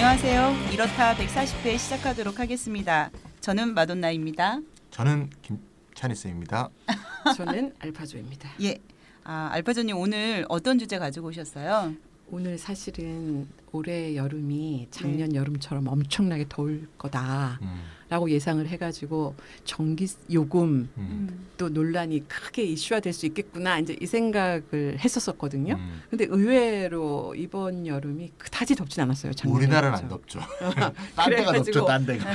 안녕하세요. 이렇다 140회 시작하도록 하겠습니다. 저는 마돈나입니다. 저는 김찬희쌤입니다. 저는 알파조입니다. 예, 알파전님 오늘 어떤 주제 가지고 오셨어요? 오늘 사실은 올해 여름이 작년 여름처럼 엄청나게 더울 거다라고 예상을 해가지고 전기 요금 또 논란이 크게 이슈화 될 수 있겠구나 이제 이 생각을 했었거든요. 근데 의외로 이번 여름이 그다지 덥진 않았어요. 작년에. 우리나라는 안 덥죠. 딴 데가 덥죠. 딴 데가.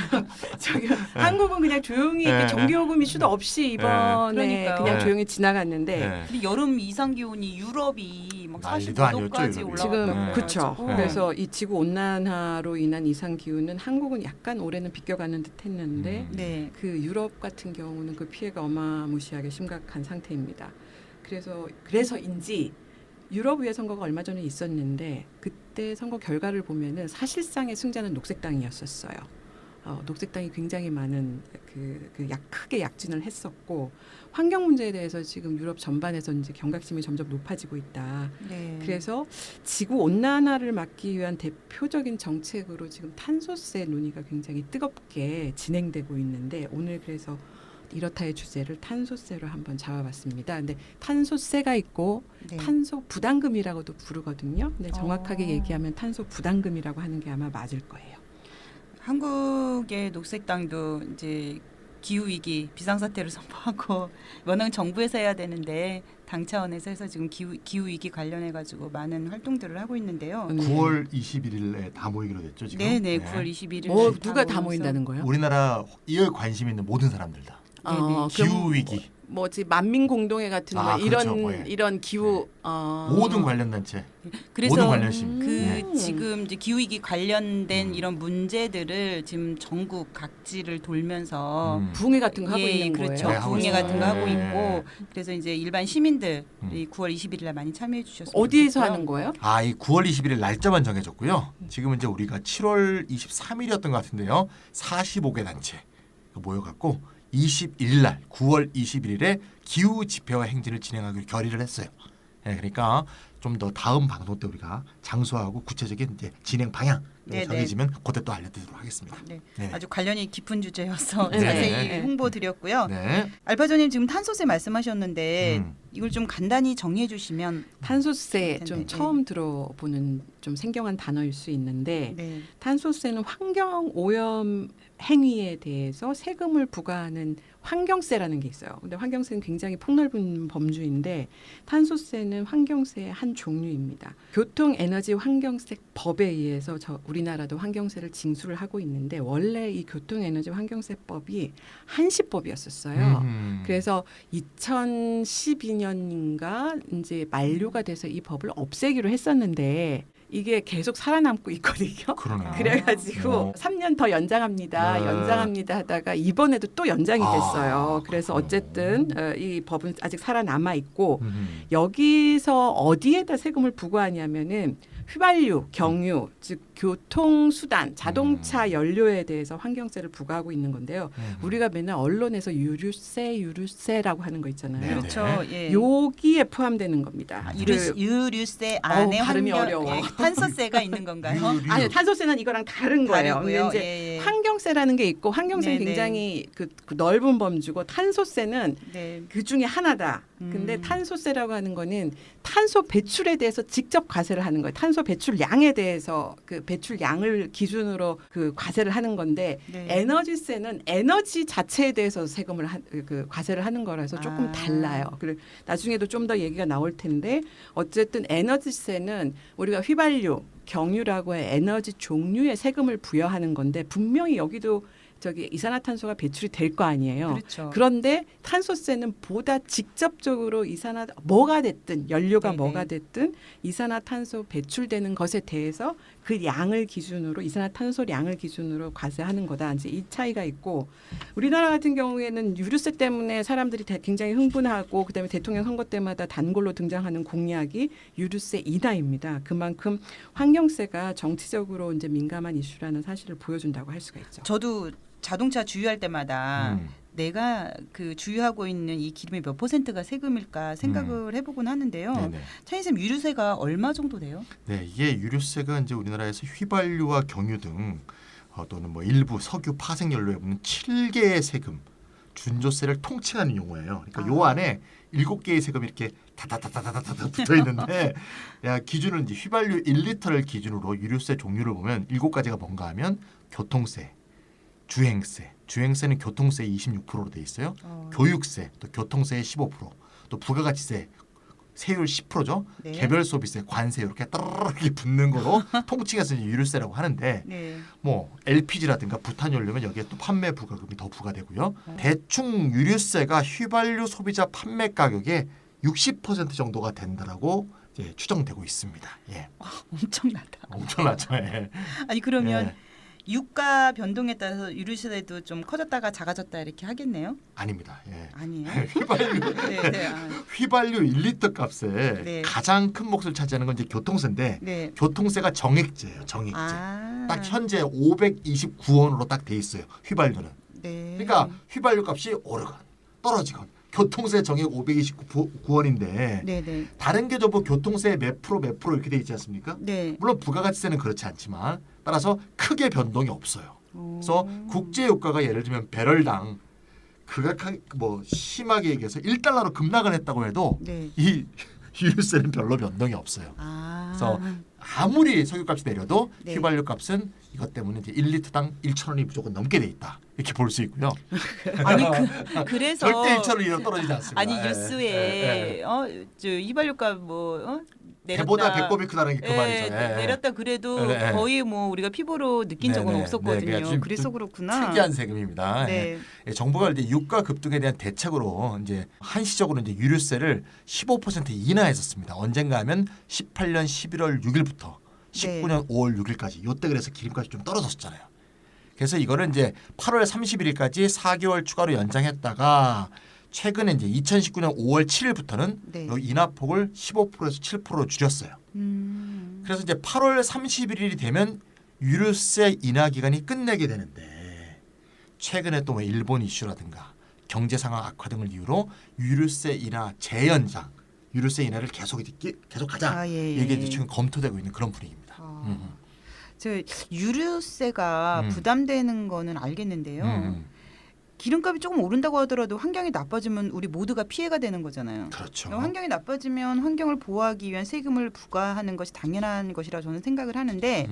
저기 한국은 그냥 조용히 이렇게 전기요금 이슈도 없이 이번에 그러니까요. 그냥 조용히 지나갔는데 근데 여름 이상 기온이 유럽이 막 난리도 아니었죠, 45도까지 유럽이. 지금 그렇죠. 올라가지고 그래서 이 지구 온난화로 인한 이상 기후는 한국은 약간 올해는 비껴가는 듯했는데 네. 그 유럽 같은 경우는 그 피해가 어마무시하게 심각한 상태입니다. 그래서인지 유럽 의회 선거가 얼마 전에 있었는데 그때 선거 결과를 보면은 사실상의 승자는 녹색당이었었어요. 녹색당이 굉장히 많은 크게 약진을 했었고 환경 문제에 대해서 지금 유럽 전반에서 이제 경각심이 점점 높아지고 있다. 네. 그래서 지구 온난화를 막기 위한 대표적인 정책으로 지금 탄소세 논의가 굉장히 뜨겁게 진행되고 있는데 오늘 그래서 이렇다의 주제를 탄소세로 한번 잡아봤습니다. 근데 탄소세가 있고 네. 탄소 부담금이라고도 부르거든요. 근데 정확하게 얘기하면 탄소 부담금이라고 하는 게 아마 맞을 거예요. 한국의 녹색당도 이제 기후 위기 비상사태를 선포하고 워낙 정부에서 해야 되는데 당 차원에서 해서 지금 기후 위기 관련해 가지고 많은 활동들을 하고 있는데요. 9월 21일에 다 모이기로 됐죠 지금. 네네 9월 21일. 누가 다 모인다는 거예요? 우리나라 이에 관심 있는 모든 사람들 다. 기후 위기. 뭐지 만민 공동회 같은 거 그렇죠. 이런 기후 모든 관련 단체. 그래서 모든 관련 시민. 지금 이제 기후 위기 관련된 이런 문제들을 지금 전국 각지를 돌면서 부흥회 같은 거 하고 있는 그렇죠. 거예요. 네, 하고 부흥회 있어요. 같은 거 하고 네. 있고 그래서 이제 일반 시민들이 9월 20일 날 많이 참여해 주셨습니다. 어디에서 하는 거예요? 이 9월 21일 날짜만 정해졌고요. 지금 이제 우리가 7월 23일이었던 것 같은데요. 45개 단체 모여갖고 21일 날 9월 21일에 기후 집회와 행진을 진행하기로 결의를 했어요. 그러니까 좀 더 다음 방송 때 우리가 장소하고 구체적인 이제 진행 방향 정해지면 그때 또 알려드리도록 하겠습니다. 네. 네. 아주 관련이 깊은 주제여서 네. 자세히 네. 홍보드렸고요. 네. 알파전님 지금 탄소세 말씀하셨는데 음. 이걸 좀 간단히 정리해 주시면 탄소세 좀 네. 처음 들어보는 좀 생경한 단어일 수 있는데 네. 탄소세는 환경 오염 행위에 대해서 세금을 부과하는 환경세라는 게 있어요. 근데 환경세는 굉장히 폭넓은 범주인데 탄소세는 환경세의 한 종류입니다. 교통에너지환경세법에 의해서 우리나라도 환경세를 징수를 하고 있는데 원래 이 교통에너지환경세법이 한시법이었었어요. 그래서 2012년인가 이제 만료가 돼서 이 법을 없애기로 했었는데 이게 계속 살아남고 있거든요. 그러네요. 그래가지고 3년 더 연장합니다. 네. 연장합니다 하다가 이번에도 또 연장이 됐어요. 그래서 어쨌든 이 법은 아직 살아남아 있고 여기서 어디에다 세금을 부과하냐면은 휘발유, 경유, 즉 교통수단, 자동차 연료에 대해서 환경세를 부과하고 있는 건데요. 우리가 맨날 언론에서 유류세라고 하는 거 있잖아요. 네. 그렇죠. 예. 여기에 포함되는 겁니다. 유류세 안에 발음이 환경 어려워. 탄소세가 있는 건가요? 아니요, 탄소세는 이거랑 다른 거예요. 근데 다르고요. 이제 예. 환경세라는 게 있고 환경세는 네네. 굉장히 그 넓은 범주고 탄소세는 네. 그 중에 하나다. 근데 탄소세라고 하는 거는 탄소 배출에 대해서 직접 과세를 하는 거예요. 탄소 배출량에 대해서 그 배출량을 기준으로 그 과세를 하는 건데 네. 에너지세는 에너지 자체에 대해서 세금을 과세를 하는 거라서 조금 달라요. 그리고 나중에도 좀 더 얘기가 나올 텐데 어쨌든 에너지세는 우리가 휘발유, 경유라고 해 에너지 종류의 세금을 부여하는 건데 분명히 여기도 이산화탄소가 배출이 될 거 아니에요. 그렇죠. 그런데 탄소세는 보다 직접적으로 뭐가 됐든 연료가 네네. 뭐가 됐든 이산화탄소 배출되는 것에 대해서 그 양을 기준으로 이산화탄소량을 기준으로 과세하는 거다. 이제 이 차이가 있고 우리나라 같은 경우에는 유류세 때문에 사람들이 굉장히 흥분하고 그다음에 대통령 선거 때마다 단골로 등장하는 공약이 유류세 인하입니다. 그만큼 환경세가 정치적으로 이제 민감한 이슈라는 사실을 보여준다고 할 수가 있죠. 저도 자동차 주유할 때마다 내가 그 주유하고 있는 이 기름의 몇 %가 세금일까 생각을 해보곤 하는데요. 네네. 차이쌤 유류세가 얼마 정도 돼요? 네, 이게 유류세가 이제 우리나라에서 휘발유와 경유 등 또는 뭐 일부 석유 파생연료에 붙는 7개의 세금 준조세를 통칭하는 용어예요. 그러니까 요 안에 7개의 세금이 이렇게 다다다다다다다 붙어 있는데 야, 기준은 이제 휘발유 1리터를 기준으로 유류세 종류를 보면 7가지가 뭔가 하면 교통세, 주행세, 주행세는 교통세 26%로 돼 있어요. 교육세, 또 교통세의 15%, 또 부가가치세 세율 10%죠. 네. 개별 소비세, 관세 이렇게 따르르 붙는 거로 통칭해서 이제 유류세라고 하는데 네. 뭐 LPG라든가 부탄연료면 여기에 또 판매 부가금이 더 부과되고요. 대충 유류세가 휘발유 소비자 판매 가격의 60% 정도가 된다라고 이제 추정되고 있습니다. 예, 엄청나다. 엄청나죠. 예. 아니 그러면 예. 유가 변동에 따라서 유류세도 좀 커졌다가 작아졌다 이렇게 하겠네요? 아닙니다. 예. 아니에요. 휘발유 네, 네. 아, 휘발유 1리터 값에 네. 가장 큰 몫을 차지하는 건 이제 교통세인데 네. 교통세가 정액제예요. 정액제. 아. 딱 현재 529원으로 딱 돼 있어요. 휘발유는. 네. 그러니까 휘발유 값이 오르건 떨어지건 교통세 정액 529원인데 네, 네. 다른 계절부 교통세 몇 프로 이렇게 돼 있지 않습니까? 네. 물론 부가가치세는 그렇지 않지만 따라서 크게 변동이 없어요. 그래서 국제 유가가 예를 들면 배럴당 극악하게 뭐 심하게 얘기해서 1달러로 급락을 했다고 해도 네. 이 유류세는 별로 변동이 없어요. 아. 그래서 아무리 석유값이 내려도 네. 휘발유 값은 이것 때문에 이제 1리터당 1,000원이 무조건 넘게 돼 있다. 이렇게 볼 수 있고요. 아니 그래서 절대 1,000원 이상 떨어지지 않습니다. 아니 예, 뉴스에 예, 예. 저 휘발유값 내렸다. 배보다 배꼽이 크다는 게 그 말이죠. 예, 내렸다 그래도 예, 예. 거의 뭐 우리가 피부로 느낀 적은 네, 네. 없었거든요. 네, 좀 그래서 그렇구나. 특이한 세금입니다. 네. 예, 정부가 이제 유가 급등에 대한 대책으로 이제 한시적으로 이제 유류세를 15% 인하했었습니다. 언젠가 하면 18년 11월 6일부터 19년 5월 6일까지 요때 그래서 기름값이 좀 떨어졌었잖아요. 그래서 이거를 이제 8월 31일까지 4개월 추가로 연장했다가 최근에 이제 2019년 5월 7일부터는 네. 이 인하폭을 15%에서 7%로 줄였어요. 그래서 이제 8월 31일이 되면 유류세 인하 기간이 끝내게 되는데 최근에 또 뭐 일본 이슈라든가 경제 상황 악화 등을 이유로 유류세 인하 재연장, 유류세 인하를 계속하자 아, 예, 예. 이게 이제 지금 검토되고 있는 그런 분위기입니다. 저 유류세가 음. 부담되는 거는 알겠는데요. 기름값이 조금 오른다고 하더라도 환경이 나빠지면 우리 모두가 피해가 되는 거잖아요. 그렇죠. 환경이 나빠지면 환경을 보호하기 위한 세금을 부과하는 것이 당연한 것이라 저는 생각을 하는데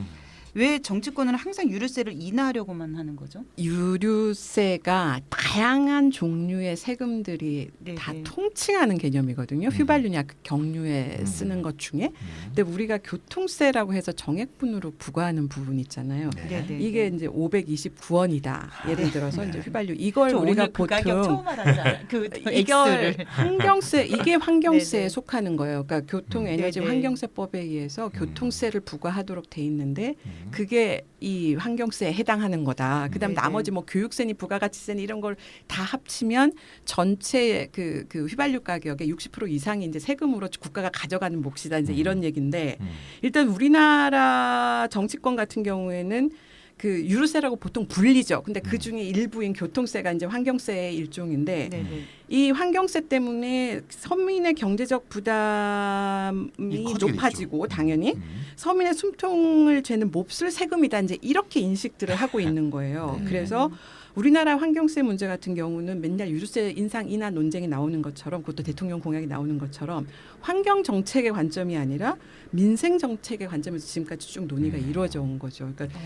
왜 정치권은 항상 유류세를 인하하려고만 하는 거죠? 유류세가 다양한 종류의 세금들이 네, 다 네. 통칭하는 개념이거든요. 휘발유냐 경유에 쓰는 것 중에. 근데 우리가 교통세라고 해서 정액분으로 부과하는 부분 있잖아요. 네. 이게 이제 529원이다. 예를 들어서 네. 이제 휘발유 이걸 저 우리가 오늘 그 가격 보통 처음 알았잖아요. 그 이걸 X를. 환경세 이게 환경세에 네네. 속하는 거예요. 그러니까 교통에너지 네네. 환경세법에 의해서 교통세를 부과하도록 돼 있는데 그게 이 환경세에 해당하는 거다. 그다음 네네. 나머지 뭐 교육세니 부가가치세니 이런 걸 다 합치면 전체 그 휘발유 가격의 60% 이상이 이제 세금으로 국가가 가져가는 몫이다. 이제 이런 얘기인데 일단 우리나라 정치권 같은 경우에는 그 유류세라고 보통 불리죠. 근데 그 중에 일부인 교통세가 이제 환경세의 일종인데 네네. 이 환경세 때문에 서민의 경제적 부담이 커지게 높아지고 되죠. 당연히 서민의 숨통을 죄는 몹쓸 세금이다. 이제 이렇게 인식들을 하고 있는 거예요. 네. 그래서 우리나라 환경세 문제 같은 경우는 맨날 유류세 인상 인하 논쟁이 나오는 것처럼 그것도 대통령 공약이 나오는 것처럼 환경 정책의 관점이 아니라 민생 정책의 관점에서 지금까지 쭉 논의가 이루어져 온 거죠. 그러니까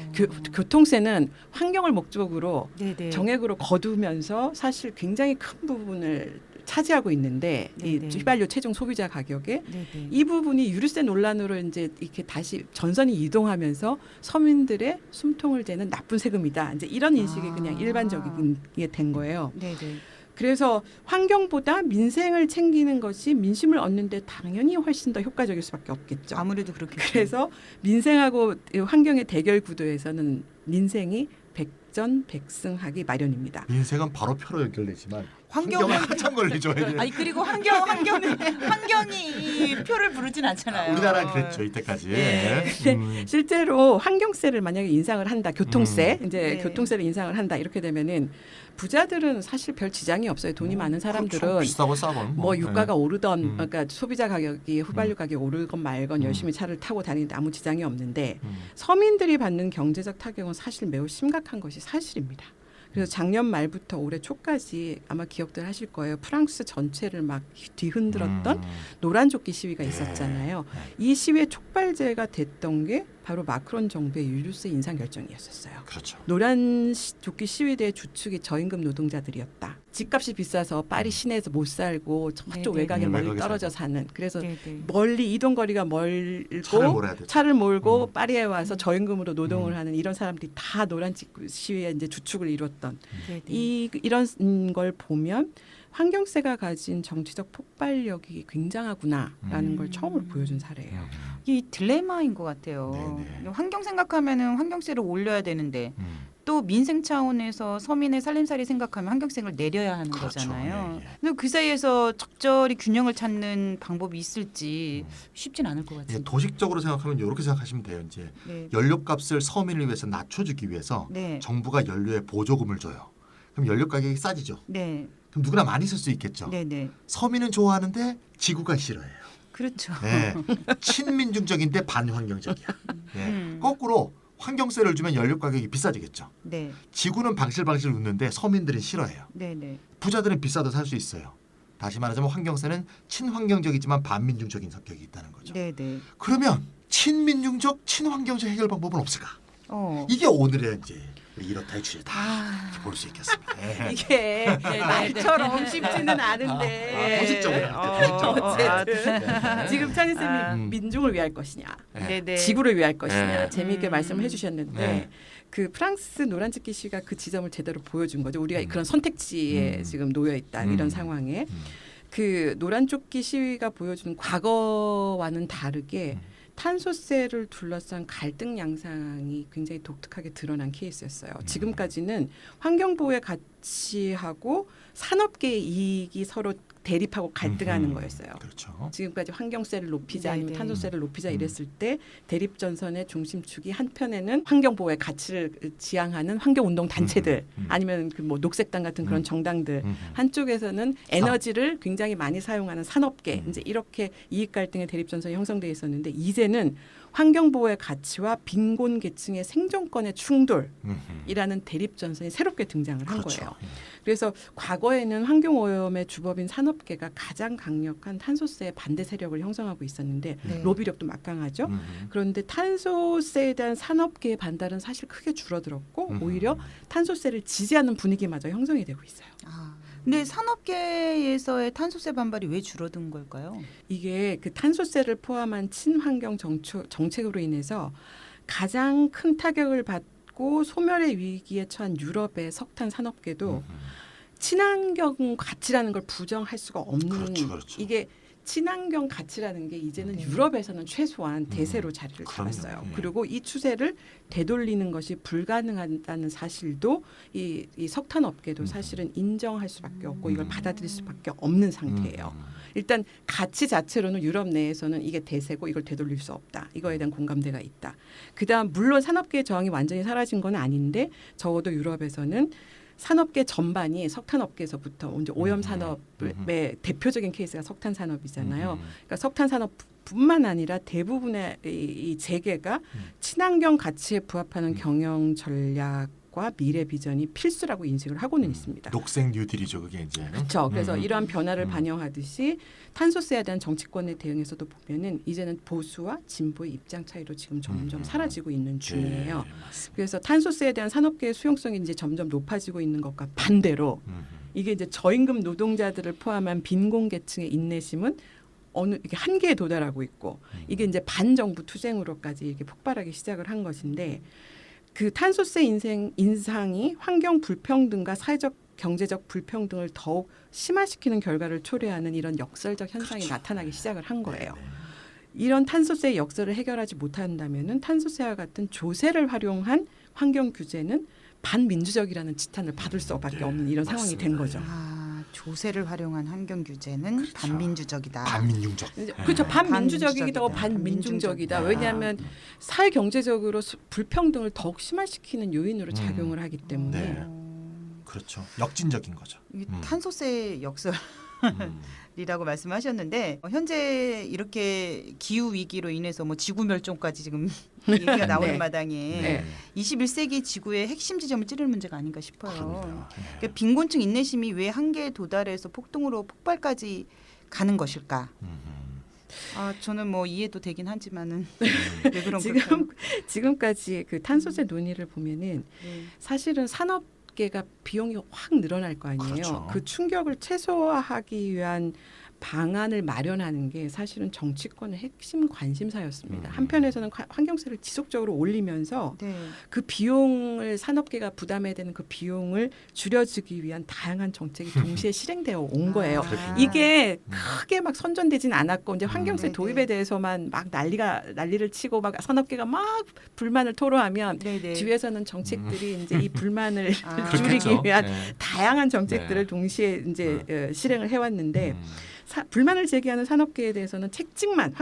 교통세는 환경을 목적으로 네네. 정액으로 거두면서 사실 굉장히 큰 부분을 차지하고 있는데 이 네네. 휘발유 최종 소비자 가격에 네네. 이 부분이 유류세 논란으로 이제 이렇게 다시 전선이 이동하면서 서민들의 숨통을 대는 나쁜 세금이다. 이제 이런 인식이 그냥 일반적인 게 된 거예요. 네네. 그래서 환경보다 민생을 챙기는 것이 민심을 얻는데 당연히 훨씬 더 효과적일 수밖에 없겠죠. 아무래도 그렇겠죠. 그래서 민생하고 환경의 대결 구도에서는 민생이 백전백승하기 마련입니다. 민생은 바로 표로 연결되지만 환경은 한참 걸리죠. 이게. 아니 그리고 환경이 표를 부르진 않잖아요. 우리나라 그랬죠 이때까지. 예. 실제로 환경세를 만약에 인상을 한다, 교통세 이제 네. 교통세를 인상을 한다 이렇게 되면은 부자들은 사실 별 지장이 없어요. 돈이 많은 사람들은 그렇죠. 비싸고 싸건 뭐 유가가 오르던 음. 그러니까 소비자 가격이 휘발유 가격이 오르건 말건 열심히 차를 타고 다니는데 아무 지장이 없는데 음. 서민들이 받는 경제적 타격은 사실 매우 심각한 것이 사실입니다. 그래서 작년 말부터 올해 초까지 아마 기억들 하실 거예요. 프랑스 전체를 막 뒤흔들었던 노란조끼 시위가 있었잖아요. 이 시위의 촉발제가 됐던 게 바로 마크론 정부의 유류세 인상 결정이었었어요. 그렇죠. 조끼 시위대의 주축이 저임금 노동자들이었다. 집값이 비싸서 파리 시내에서 못 살고 저쪽 네네. 외곽에 멀리 외곽에 떨어져 사는 그래서 네네. 멀리 이동 거리가 차를 멀고 몰아야 되죠. 차를 몰고 파리에 와서 저임금으로 노동을 하는 이런 사람들이 다 노란 시위의 이제 주축을 이뤘던 네네. 이런 걸 보면 환경세가 가진 정치적 폭발력이 굉장하구나라는 걸 처음으로 보여준 사례예요. 이 딜레마인 것 같아요. 네네. 환경 생각하면은 환경세를 올려야 되는데 또 민생 차원에서 서민의 살림살이 생각하면 환경세를 내려야 하는 그렇죠. 거잖아요. 예, 예. 근데 그 사이에서 적절히 균형을 찾는 방법이 있을지 쉽진 않을 것 예, 같습니다. 도식적으로 생각하면 이렇게 생각하시면 돼요. 이제 네. 연료값을 서민을 위해서 낮춰주기 위해서 네. 정부가 연료에 보조금을 줘요. 그럼 연료 가격이 싸지죠. 네. 그럼 누구나 많이 쓸 수 있겠죠. 네. 네. 서민은 좋아하는데 지구가 싫어해요. 그렇죠. 네. 친민중적인데 반환경적이야. 거꾸로 환경세를 주면 연료 가격이 비싸지겠죠. 네. 지구는 방실방실 웃는데 서민들은 싫어해요. 네. 네. 부자들은 비싸도 살 수 있어요. 다시 말하자면 환경세는 친환경적이지만 반민중적인 성격이 있다는 거죠. 네. 네. 그러면 친민중적, 친환경적 해결 방법은 없을까? 이게 오늘의 이제 이렇다의 주제다. 볼 수 있겠습니다. 예. 이게 말처럼 쉽지는 않은데 도식적으로 어쨌든 지금 찬희 쌤이 아. 민중을 위할 것이냐, 네. 네. 지구를 위할 것이냐 네. 재미있게 말씀을 해주셨는데 네. 그 프랑스 노란집기 시가 그 지점을 제대로 보여준 거죠. 우리가 그런 선택지에 지금 놓여 있다 이런 상황에 그 노란조끼 시위가 보여주는 과거와는 다르게 탄소세를 둘러싼 갈등 양상이 굉장히 독특하게 드러난 케이스였어요. 지금까지는 환경보호의 가치하고 산업계의 이익이 서로 대립하고 갈등하는 거였어요. 그렇죠. 지금까지 환경세를 높이자 네네. 아니면 탄소세를 높이자 이랬을 때 대립전선의 중심축이 한편에는 환경보호의 가치를 지향하는 환경운동 단체들 아니면 그 뭐 녹색당 같은 그런 정당들 한쪽에서는 에너지를 굉장히 많이 사용하는 산업계 이제 이렇게 이익 갈등의 대립전선이 형성돼 있었는데 이제는 환경보호의 가치와 빈곤 계층의 생존권의 충돌이라는 대립전선이 새롭게 등장을 한 그렇죠. 거예요. 그래서 과거에는 환경오염의 주법인 산업계가 가장 강력한 탄소세에 반대 세력을 형성하고 있었는데 네. 로비력도 막강하죠. 그런데 탄소세에 대한 산업계의 반발은 사실 크게 줄어들었고 오히려 탄소세를 지지하는 분위기마저 형성이 되고 있어요. 근데 산업계에서의 탄소세 반발이 왜 줄어든 걸까요? 이게 그 탄소세를 포함한 친환경 정책으로 인해서 가장 큰 타격을 받고 소멸의 위기에 처한 유럽의 석탄 산업계도 친환경 가치라는 걸 부정할 수가 없는 그렇죠. 이게 친환경 가치라는 게 이제는 네. 유럽에서는 최소한 대세로 자리를 그럼요. 잡았어요. 예. 그리고 이 추세를 되돌리는 것이 불가능하다는 사실도 이 석탄 업계도 사실은 인정할 수밖에 없고 이걸 받아들일 수밖에 없는 상태예요. 일단 가치 자체로는 유럽 내에서는 이게 대세고 이걸 되돌릴 수 없다. 이거에 대한 공감대가 있다. 그다음 물론 산업계의 저항이 완전히 사라진 건 아닌데 적어도 유럽에서는 산업계 전반이 석탄업계에서부터 이제 오염 산업의 대표적인 케이스가 석탄 산업이잖아요. 그러니까 석탄 산업뿐만 아니라 대부분의 이 재계가 친환경 가치에 부합하는 경영 전략과 미래 비전이 필수라고 인식을 하고는 있습니다. 녹색 뉴딜이죠, 그게 이제. 그렇죠. 그래서 이러한 변화를 반영하듯이 탄소세에 대한 정치권의 대응에서도 보면은 이제는 보수와 진보의 입장 차이로 지금 점점 사라지고 있는 중이에요. 네, 맞습니다. 그래서 탄소세에 대한 산업계의 수용성이 이제 점점 높아지고 있는 것과 반대로 이게 이제 저임금 노동자들을 포함한 빈곤 계층의 인내심은 이게 한계에 도달하고 있고 이게 이제 반정부 투쟁으로까지 이렇게 폭발하기 시작을 한 것인데 그 탄소세 인상이 환경 불평등과 사회적 경제적 불평등을 더욱 심화시키는 결과를 초래하는 이런 역설적 현상이 나타나기 시작을 한 거예요. 이런 탄소세의 역설을 해결하지 못한다면은 탄소세와 같은 조세를 활용한 환경 규제는 반민주적이라는 지탄을 받을 수밖에 없는 이런 상황이 된 거죠. 조세를 활용한 환경 규제는 반민주적이다. 반민중적. 그렇죠. 반민주적이기도 하고 반민주적이다. 반민중적이다. 반민중적이다. 왜냐하면 사회 경제적으로 불평등을 더욱 심화시키는 요인으로 작용을 하기 때문에 네. 그렇죠. 역진적인 거죠. 이 탄소세 역설 음. 이라고 말씀하셨는데 현재 이렇게 기후 위기로 인해서 뭐 지구 멸종까지 지금 얘기가 나오는 네. 마당에 네. 21세기 지구의 핵심 지점을 찌를 문제가 아닌가 싶어요. 그럼요. 예. 그러니까 빈곤층 인내심이 왜 한계에 도달해서 폭동으로 폭발까지 가는 것일까? 아 저는 뭐 이해도 되긴 하지만은 왜 그런 걸까요? 지금까지 그 탄소세 논의를 보면은 네. 사실은 산업계가 비용이 확 늘어날 거 아니에요. 그렇죠. 그 충격을 최소화하기 위한 방안을 마련하는 게 사실은 정치권의 핵심 관심사였습니다. 한편에서는 환경세를 지속적으로 올리면서 네. 그 비용을 산업계가 부담해야 되는 그 비용을 줄여주기 위한 다양한 정책이 동시에 실행되어 온 거예요. 아. 이게 크게 막 선전되진 않았고 이제 환경세 네네. 도입에 대해서만 막 난리를 치고 막 산업계가 막 불만을 토로하면 네네. 뒤에서는 정책들이 이제 이 불만을 아. 줄이기 그렇겠죠. 위한 네. 다양한 정책들을 네. 동시에 이제 실행을 해왔는데 음. 불만을 제기하는 산업계에 대해서는 책찍만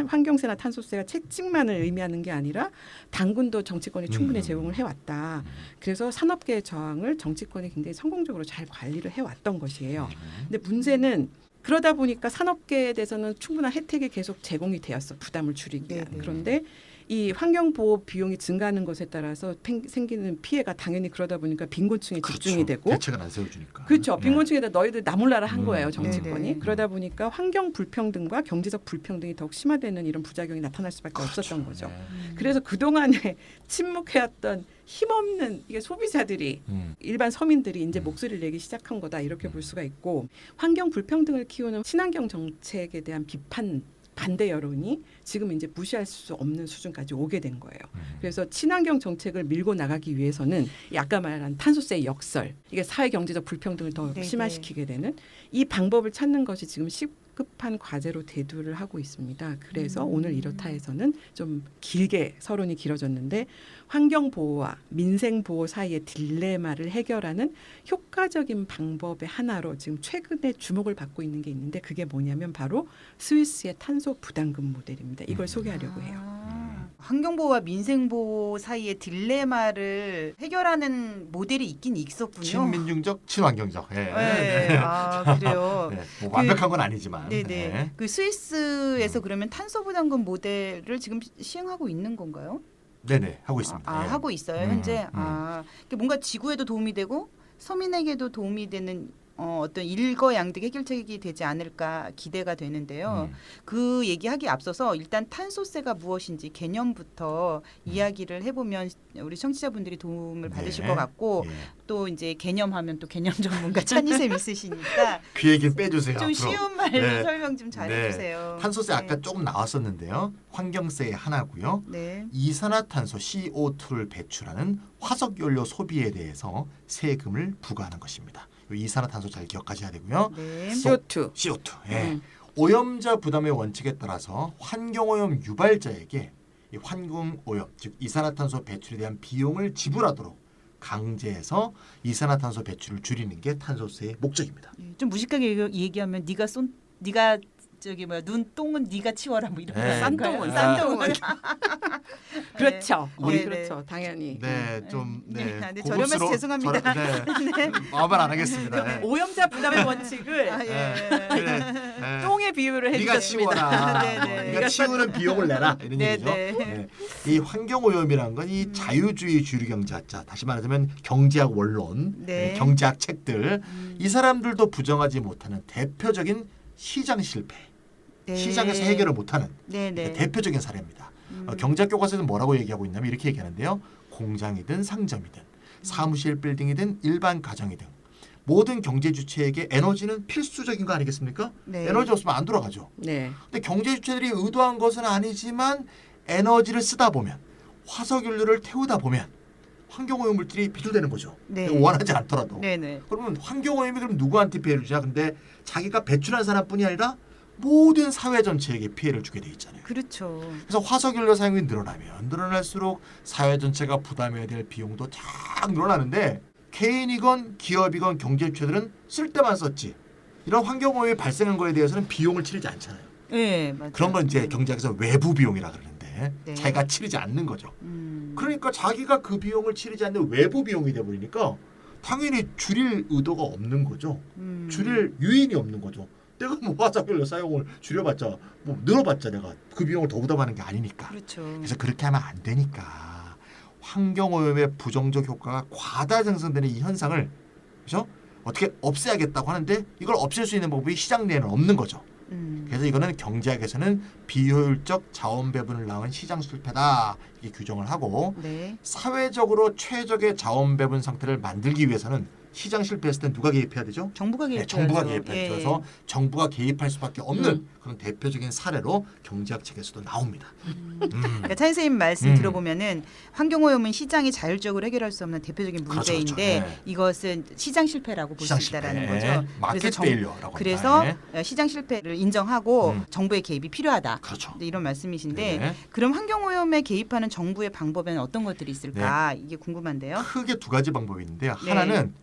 환경세나 탄소세가 책찍만을 의미하는 게 아니라 당근도 정치권이 충분히 제공을 해왔다. 그래서 산업계의 저항을 정치권이 굉장히 성공적으로 잘 관리를 해왔던 것이에요. 근데 문제는 그러다 보니까 산업계에 대해서는 충분한 혜택이 계속 제공이 되었어. 부담을 줄이기 위한. 네네. 그런데 이 환경보호 비용이 증가하는 것에 따라서 생기는 피해가 당연히 그러다 보니까 빈곤층에 집중이 되고 대책을 안 세워주니까. 그렇죠. 네. 빈곤층에다 너희들 나몰라라 한 거예요. 음. 정치권이. 네네. 그러다 보니까 환경 불평등과 경제적 불평등이 더욱 심화되는 이런 부작용이 나타날 수밖에 그렇죠. 없었던 거죠. 네. 그래서 그동안에 침묵해왔던 힘없는 이게 소비자들이 일반 서민들이 이제 목소리를 내기 시작한 거다 이렇게 볼 수가 있고 환경 불평등을 키우는 친환경 정책에 대한 비판 반대 여론이 지금 이제 무시할 수 없는 수준까지 오게 된 거예요. 그래서 친환경 정책을 밀고 나가기 위해서는 이 아까 말한 탄소세 역설 이게 사회 경제적 불평등을 더 네네. 심화시키게 되는 이 방법을 찾는 것이 지금 시급한 과제로 대두를 하고 있습니다. 그래서 오늘 이렇다 해서는 좀 길게 서론이 길어졌는데 환경 보호와 민생 보호 사이의 딜레마를 해결하는 효과적인 방법의 하나로 지금 최근에 주목을 받고 있는 게 있는데 그게 뭐냐면 바로 스위스의 탄소 부담금 모델입니다. 이걸 소개하려고 해요. 환경보호와 민생보호 사이의 딜레마를 해결하는 모델이 있긴 있었군요. 친민중적, 친환경적. 예. 네. 아 그래요. 네. 뭐 완벽한 건 아니지만. 네네. 네. 그 스위스에서 그러면 탄소 부담금 모델을 지금 시행하고 있는 건가요? 네네 하고 있습니다. 아 예. 하고 있어요 현재. 음. 아 이게 뭔가 지구에도 도움이 되고 서민에게도 도움이 되는 어떤 일거양득 해결책이 되지 않을까 기대가 되는데요. 그 얘기하기 앞서서 일단 탄소세가 무엇인지 개념부터 이야기를 해보면 우리 청취자분들이 도움을 받으실 네. 것 같고 예. 또 이제 개념하면 또 개념 전문가 찬이쌤 있으시니까 그 얘기는 빼주세요. 좀 앞으로. 쉬운 말로 네. 설명 좀 잘해주세요. 탄소세 아까 조금 나왔었는데요. 환경세의 하나고요. 네. 이산화탄소 CO2를 배출하는 화석연료 소비에 대해서 세금을 부과하는 것입니다. 이 이산화탄소 잘 기억하셔야 되고요. 네. CO2. CO2. 예. 오염자 부담의 원칙에 따라서 환경오염 유발자에게 이 환경오염, 즉 이산화탄소 배출에 대한 비용을 지불하도록 강제해서 이산화탄소 배출을 줄이는 게 탄소세의 목적입니다. 좀 무식하게 얘기하면 네가 저기 뭐야 눈똥은 네가 치워라 뭐 이런 거. 네. 싼똥은 아. 싼똥은 그렇죠. 우리- 그렇죠. 당연히. 네, 좀 네, 네, 저렴해서 죄송합니다. 네, 마음을 안 하겠습니다. 네. 오염자 부담의 원칙을 아, 예. 그래, 네. 똥의 비유를 네가 해주셨습니다. 치워라. 네, 네. 네가 치우는 비용을 내라 이런 네, 얘기죠. 네. 네. 이 환경오염이라는 건 이 자유주의 주류경제학자, 다시 말하자면 경제학 원론, 네. 경제학 책들 이 사람들도 부정하지 못하는 대표적인 시장 실패, 네. 시장에서 해결을 못하는 네, 네. 대표적인 사례입니다. 경제학 교과서에는 뭐라고 얘기하고 있냐면 이렇게 얘기하는데요. 공장이든 상점이든 사무실 빌딩이든 일반 가정이든 모든 경제 주체에게 에너지는 필수적인 거 아니겠습니까? 네. 에너지 없으면 안 돌아가죠. 네. 근데 경제 주체들이 의도한 것은 아니지만 에너지를 쓰다 보면 화석연료를 태우다 보면 환경오염 물질이 배출되는 거죠. 네. 원하지 않더라도. 네, 네. 그러면 환경오염이 그럼 누구한테 피해를 주냐? 근데 자기가 배출한 사람뿐이 아니라 모든 사회 전체에게 피해를 주게 돼 있잖아요. 그렇죠. 그래서 화석연료 사용이 늘어나면 늘어날수록 사회 전체가 부담해야 될 비용도 쫙 늘어나는데 개인이건 기업이건 경제주체들은 쓸 때만 썼지. 이런 환경오염이 발생한 거에 대해서는 비용을 치르지 않잖아요. 네, 맞아요. 그런 건 이제 경제학에서 외부 비용이라 그러는데 네. 자기가 치르지 않는 거죠. 그러니까 자기가 그 비용을 치르지 않는 외부 비용이 돼 버리니까 당연히 줄일 의도가 없는 거죠. 줄일 유인이 없는 거죠. 내가 뭐 화석연료 사용을 줄여봤자 뭐 늘어봤자 내가 그 비용을 더 부담하는 게 아니니까. 그렇죠. 그래서 그렇게 하면 안 되니까 환경오염의 부정적 효과가 과다 생성되는 이 현상을 그죠? 어떻게 없애야겠다고 하는데 이걸 없앨 수 있는 방법이 시장 내에는 없는 거죠. 그래서 이거는 경제학에서는 비효율적 자원 배분을 낳은 시장 실패다 이렇게 규정을 하고 네. 사회적으로 최적의 자원 배분 상태를 만들기 위해서는 시장 실패했을 때 누가 개입해야 되죠? 정부가 네, 개입해야죠. 정부가 개입해야죠. 예. 그래서 정부가 개입할 수밖에 없는 그런 대표적인 사례로 경제학 책에서도 나옵니다. 그러니까 차인 선생님 말씀 들어보면은 환경오염은 시장이 자율적으로 해결할 수 없는 대표적인 그렇죠, 문제인데 그렇죠. 네. 이것은 시장 실패라고 볼 시장 수 있다라는 실패, 거죠. 마켓 페일러라고 그래서 합니다. 네. 시장 실패를 인정하고 정부의 개입이 필요하다. 그렇죠. 네, 이런 말씀이신데 네. 그럼 환경오염에 개입하는 정부의 방법에는 어떤 것들이 있을까 이게 궁금한데요. 크게 두 가지 방법이 있는데요. 네. 하나는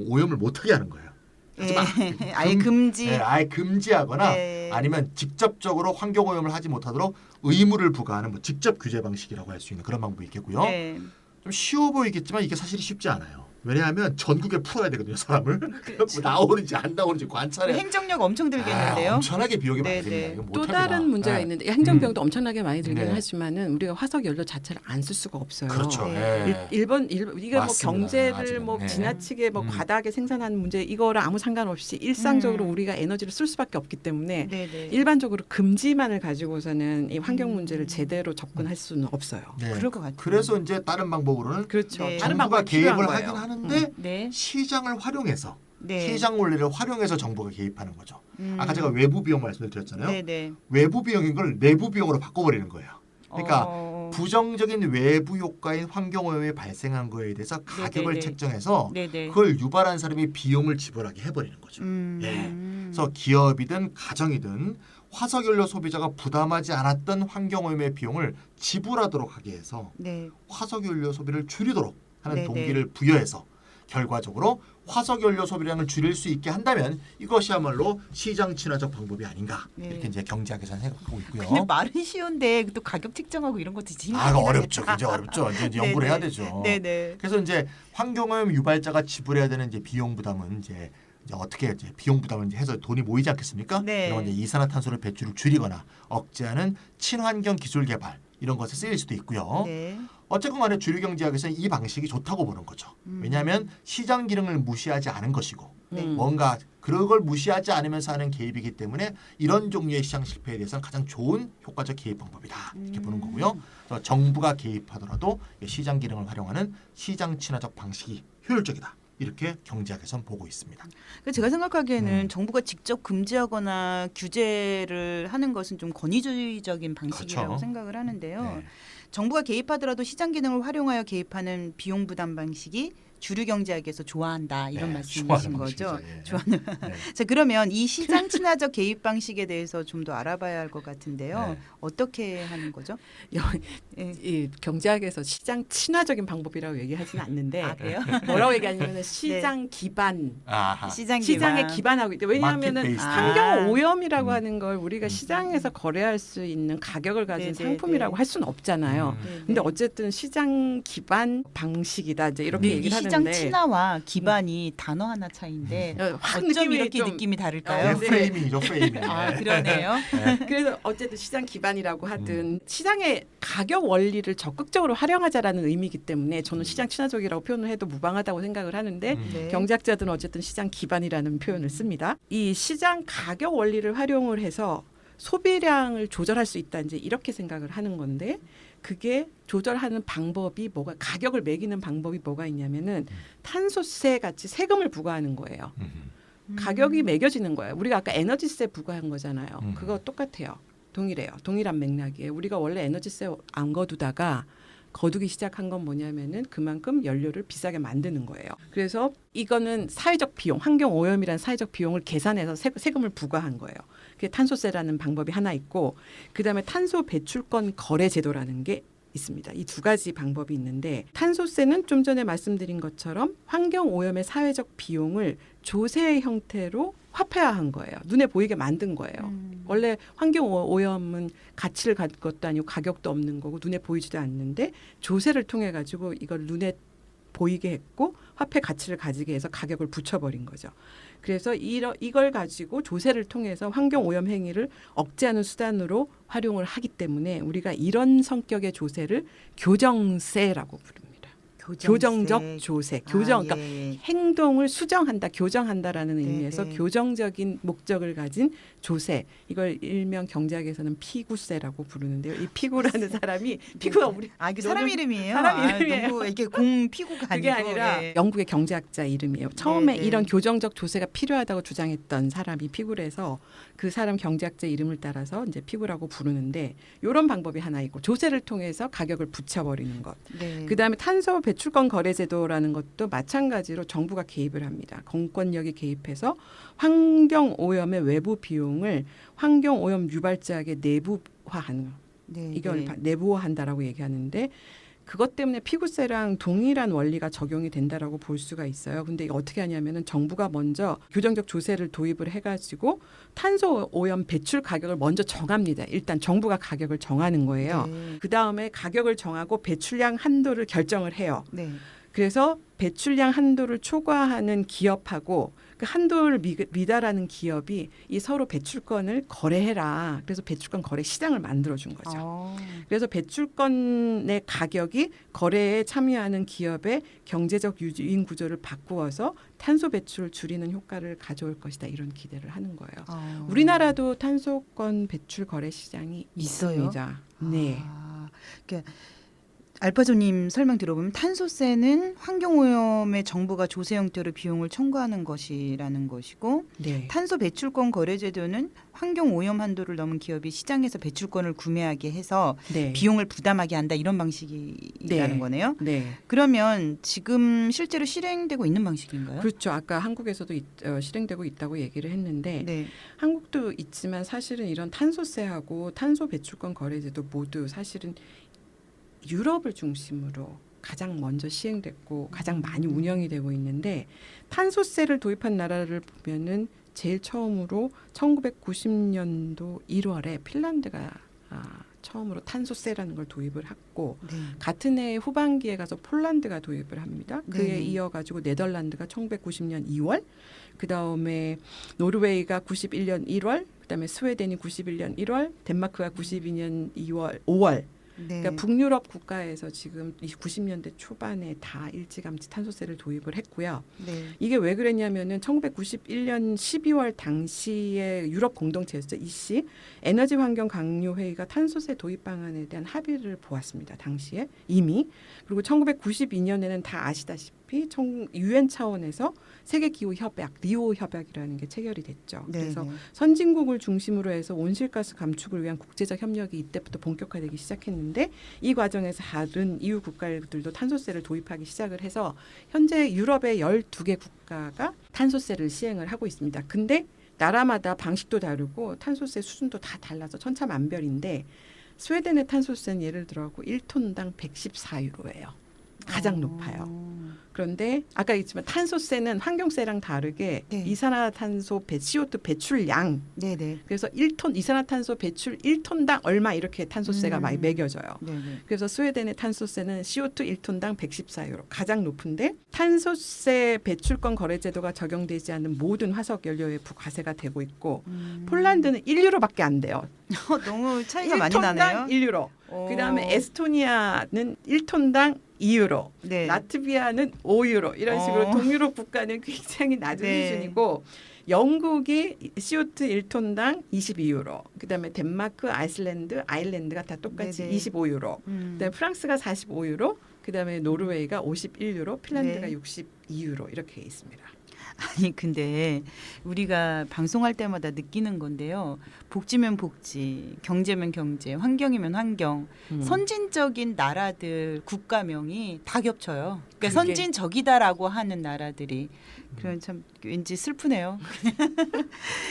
오염을 못하게 하는 거예요. 하지 마. 예. 아예 금지. 네, 아예 금지하거나 네. 아니면 직접적으로 환경오염을 하지 못하도록 의무를 부과하는 뭐 직접 규제 방식이라고 할 수 있는 그런 방법이 있겠고요. 네. 좀 쉬워 보이겠지만 이게 사실 쉽지 않아요. 왜냐하면 전국에 풀어야 되거든요, 사람을. 그렇죠. 나오는지 안 나오는지 관찰해. 행정력 엄청 들겠는데요. 엄청나게 비용이 많이 네, 듭니다. 네. 이거 또 못하게 다른 막. 문제가 네. 있는데 행정비용도 엄청나게 많이 들긴 네. 하지만은 우리가 화석 연료 자체를 안 쓸 수가 없어요. 그렇죠. 네. 네. 일본 이게 뭐 맞습니다. 경제를 아직은. 뭐 네. 지나치게 뭐 과다하게 생산하는 문제 이거랑 아무 상관없이 일상적으로 우리가 에너지를 쓸 수밖에 없기 때문에 네네. 일반적으로 금지만을 가지고서는 이 환경 문제를 제대로 접근할 수는 없어요. 네. 그럴 것 같아요. 그래서 이제 다른 방법으로는 그렇죠. 네. 다른 정부가 방법이 필요한 개입을 거예요. 하긴 하는데 네. 시장을 활용해서 네. 시장 원리를 활용해서 정부가 개입하는 거죠. 아까 제가 외부 비용 말씀드렸잖아요. 네네. 외부 비용인 걸 내부 비용으로 바꿔버리는 거예요. 그러니까 부정적인 외부 효과인 환경오염이 발생한 거에 대해서 가격을 네네네. 책정해서 네네. 그걸 유발한 사람이 비용을 지불하게 해버리는 거죠. 예. 그래서 기업이든 가정이든 화석연료 소비자가 부담하지 않았던 환경오염의 비용을 지불하도록 하게 해서 네. 화석연료 소비를 줄이도록 하는 네네. 동기를 부여해서 결과적으로 화석연료 소비량을 줄일 수 있게 한다면 이것이야말로 시장 친화적 방법이 아닌가 네. 이렇게 이제 경제학에서는 생각하고 있고요. 근데 말은 쉬운데 또 가격 책정하고 이런 것도 진짜 아, 힘들긴 어렵죠. 하겠다. 굉장히 어렵죠. 이제 연구를 해야 되죠. 네네. 그래서 이제 환경오염 유발자가 지불해야 되는 이제 비용 부담은 이제 어떻게 이제 비용 부담을 이제 해서 돈이 모이지 않겠습니까? 네. 이런 이제 이산화탄소를 배출을 줄이거나 억제하는 친환경 기술 개발 이런 것에 쓰일 수도 있고요. 네. 어쨌건 간에 주류 경제학에서는 이 방식이 좋다고 보는 거죠. 왜냐하면 시장 기능을 무시하지 않은 것이고 네. 뭔가 그런 걸 무시하지 않으면서 하는 개입이기 때문에 이런 종류의 시장 실패에 대해서는 가장 좋은 효과적 개입 방법이다 이렇게 보는 거고요. 그래서 정부가 개입하더라도 시장 기능을 활용하는 시장 친화적 방식이 효율적이다. 이렇게 경제학에서는 보고 있습니다. 제가 생각하기에는 정부가 직접 금지하거나 규제를 하는 것은 좀 권위주의적인 방식이라고 그렇죠. 생각을 하는데요. 네. 정부가 개입하더라도 시장 기능을 활용하여 개입하는 비용 부담 방식이 주류 경제학에서 좋아한다 이런 네, 말씀이신 좋아하는 거죠. 방식이죠. 예. 좋아하는. 네. 자, 그러면 이 시장 친화적 개입 방식에 대해서 좀 더 알아봐야 할 것 같은데요. 네. 어떻게 하는 거죠? 예. 이 경제학에서 시장 친화적인 방법이라고 얘기하지는 않는데 아, 그래요? 뭐라고 얘기하냐면 시장 기반 아하. 기반. 시장에 기반하고 있대. 왜냐하면은 마켓 베이스드. 환경 오염이라고 음. 하는 걸 우리가 시장에서 거래할 수 있는 가격을 가진 네네네. 상품이라고 할 수는 없잖아요. 네, 근데 네. 어쨌든 시장 기반 방식이다 이제 이렇게 이 얘기를 시장 하는데 친화와 기반이 단어 하나 차이인데 확 어쩜 느낌이 이렇게 좀- 느낌이 네, 다를까요? 네. 프레이밍이죠, 프레이밍. 아, 그러네요. 그래서 어쨌든 시장 기반이라고 하든 시장의 가격 원리를 적극적으로 활용하자라는 의미이기 때문에 저는 시장 친화적이라고 표현을 해도 무방하다고 생각을 하는데 네. 경제학자들은 어쨌든 시장 기반이라는 표현을 씁니다. 이 시장 가격 원리를 활용을 해서 소비량을 조절할 수 있다 이제 이렇게 생각을 하는 건데 그게 조절하는 방법이 뭐가 가격을 매기는 방법이 뭐가 있냐면은 탄소세 같이 세금을 부과하는 거예요. 가격이 매겨지는 거예요. 우리가 아까 에너지세 부과한 거잖아요. 그거 똑같아요. 동일해요. 동일한 맥락이에요. 우리가 원래 에너지세 안 거두다가 거두기 시작한 건 뭐냐면은 그만큼 연료를 비싸게 만드는 거예요. 그래서 이거는 사회적 비용, 환경 오염이라는 사회적 비용을 계산해서 세금을 부과한 거예요. 그게 탄소세라는 방법이 하나 있고 그다음에 탄소 배출권 거래 제도라는 게 있습니다. 이 두 가지 방법이 있는데 탄소세는 좀 전에 말씀드린 것처럼 환경오염의 사회적 비용을 조세의 형태로 화폐화한 거예요. 눈에 보이게 만든 거예요. 원래 환경오염은 가치를 가진 것도 아니고 가격도 없는 거고 눈에 보이지도 않는데 조세를 통해 가지고 이걸 눈에 보이게 했고 화폐 가치를 가지게 해서 가격을 붙여버린 거죠. 그래서 이걸 가지고 조세를 통해서 환경오염 행위를 억제하는 수단으로 활용을 하기 때문에 우리가 이런 성격의 조세를 교정세라고 부릅니다. 교정적 조세, 그러니까 예. 행동을 수정한다, 교정한다라는 네, 의미에서 네. 교정적인 목적을 가진 조세. 이걸 일명 경제학에서는 피구세라고 부르는데요. 이 피구라는 사람이 피구가 우리 아, 그 사람 노동- 이름이에요. 사람 이름이에요. 농구 이렇게 공 피구가 그게 아니고. 아니라 네. 영국의 경제학자 이름이에요. 처음에 네. 이런 교정적 조세가 필요하다고 주장했던 사람이 피구래서 그 사람 경제학자 이름을 따라서 이제 피구라고 부르는데 이런 방법이 하나 있고 조세를 통해서 가격을 붙여버리는 것. 네. 그다음에 탄소 배출권 거래 제도라는 것도 마찬가지로 정부가 개입을 합니다. 공권력이 개입해서 환경 오염의 외부 비용을 환경 오염 유발자에게 내부화하는 거. 네, 이걸 네. 내부화한다라고 얘기하는데 그것 때문에 피구세랑 동일한 원리가 적용이 된다라고 볼 수가 있어요. 근데 이게 어떻게 하냐면은 정부가 먼저 교정적 조세를 도입을 해가지고 탄소 오염 배출 가격을 먼저 정합니다. 일단 정부가 가격을 정하는 거예요. 네. 그 다음에 가격을 정하고 배출량 한도를 결정을 해요. 네. 그래서 배출량 한도를 초과하는 기업하고 그 한도를 미달하는 기업이 이 서로 배출권을 거래해라. 그래서 배출권 거래 시장을 만들어준 거죠. 그래서 배출권의 가격이 거래에 참여하는 기업의 경제적 유인 구조를 바꾸어서 탄소 배출을 줄이는 효과를 가져올 것이다. 이런 기대를 하는 거예요. 우리나라도 탄소권 배출 거래 시장이 있어요? 있습니다. 네. 그러니까 알파조님 설명 들어보면 탄소세는 환경오염에 정부가 조세 형태로 비용을 청구하는 것이라는 것이고 네. 탄소 배출권 거래제도는 환경오염 한도를 넘은 기업이 시장에서 배출권을 구매하게 해서 네. 비용을 부담하게 한다 이런 방식이라는 네. 거네요. 네. 그러면 지금 실제로 실행되고 있는 방식인가요? 그렇죠. 아까 한국에서도 실행되고 있다고 얘기를 했는데 네. 한국도 있지만 사실은 이런 탄소세하고 탄소 배출권 거래제도 모두 사실은 유럽을 중심으로 가장 먼저 시행됐고 가장 많이 운영이 되고 있는데 탄소세를 도입한 나라를 보면은 제일 처음으로 1990년도 1월에 핀란드가 처음으로 탄소세라는 걸 도입을 했고 네. 같은 해 후반기에 가서 폴란드가 도입을 합니다. 그에 네네. 이어가지고 네덜란드가 1990년 2월, 그 다음에 노르웨이가 91년 1월, 그 다음에 스웨덴이 91년 1월, 덴마크가 92년 5월. 네. 그러니까 북유럽 국가에서 지금 90년대 초반에 다 일찌감치 탄소세를 도입을 했고요. 네. 이게 왜 그랬냐면은 1991년 12월 당시에 유럽 공동체였죠. 이씨 에너지 환경 강요 회의가 탄소세 도입 방안에 대한 합의를 보았습니다. 당시에 이미. 그리고 1992년에는 다 아시다시피 유엔 차원에서 세계 기후 협약 리오 협약이라는 게 체결이 됐죠. 네. 그래서 네. 선진국을 중심으로 해서 온실가스 감축을 위한 국제적 협력이 이때부터 본격화되기 시작했는데 이 과정에서 다른 EU 국가들도 탄소세를 도입하기 시작을 해서 현재 유럽의 12개 국가가 탄소세를 시행을 하고 있습니다. 근데 나라마다 방식도 다르고 탄소세 수준도 다 달라서 천차만별인데 스웨덴의 탄소세는 예를 들어서 1톤당 114유로예요. 가장 높아요. 그런데 아까 얘기했지만 탄소세는 환경세랑 다르게 네. 이산화탄소 CO2 배출량 네네. 그래서 1톤 이산화탄소 배출 1톤당 얼마 이렇게 탄소세가 많이 매겨져요. 네네. 그래서 스웨덴의 탄소세는 CO2 1톤당 114유로 가장 높은데 탄소세 배출권 거래제도가 적용되지 않는 모든 화석 연료에 부과세가 되고 있고 폴란드는 1유로밖에 안 돼요. 너무 차이가 많이 1톤당 나네요. 1유로. 그다음에 에스토니아는 1톤당 2유로. 네. 라트비아는 5유로. 이런 식으로 어. 동유럽 국가는 굉장히 낮은 네. 수준이고 영국이 CO2 1톤당 22유로. 그다음에 덴마크, 아일랜드가 다 똑같이 네네. 25유로. 그다음에 프랑스가 45유로. 그다음에 노르웨이가 51유로, 핀란드가 네. 62유로 이렇게 있습니다. 아니 근데 우리가 방송할 때마다 느끼는 건데요. 복지면 복지, 경제면 경제, 환경이면 환경. 선진적인 나라들 국가명이 다 겹쳐요. 그러니까 그게- 선진적이다라고 하는 나라들이 그런 참 왠지 슬프네요.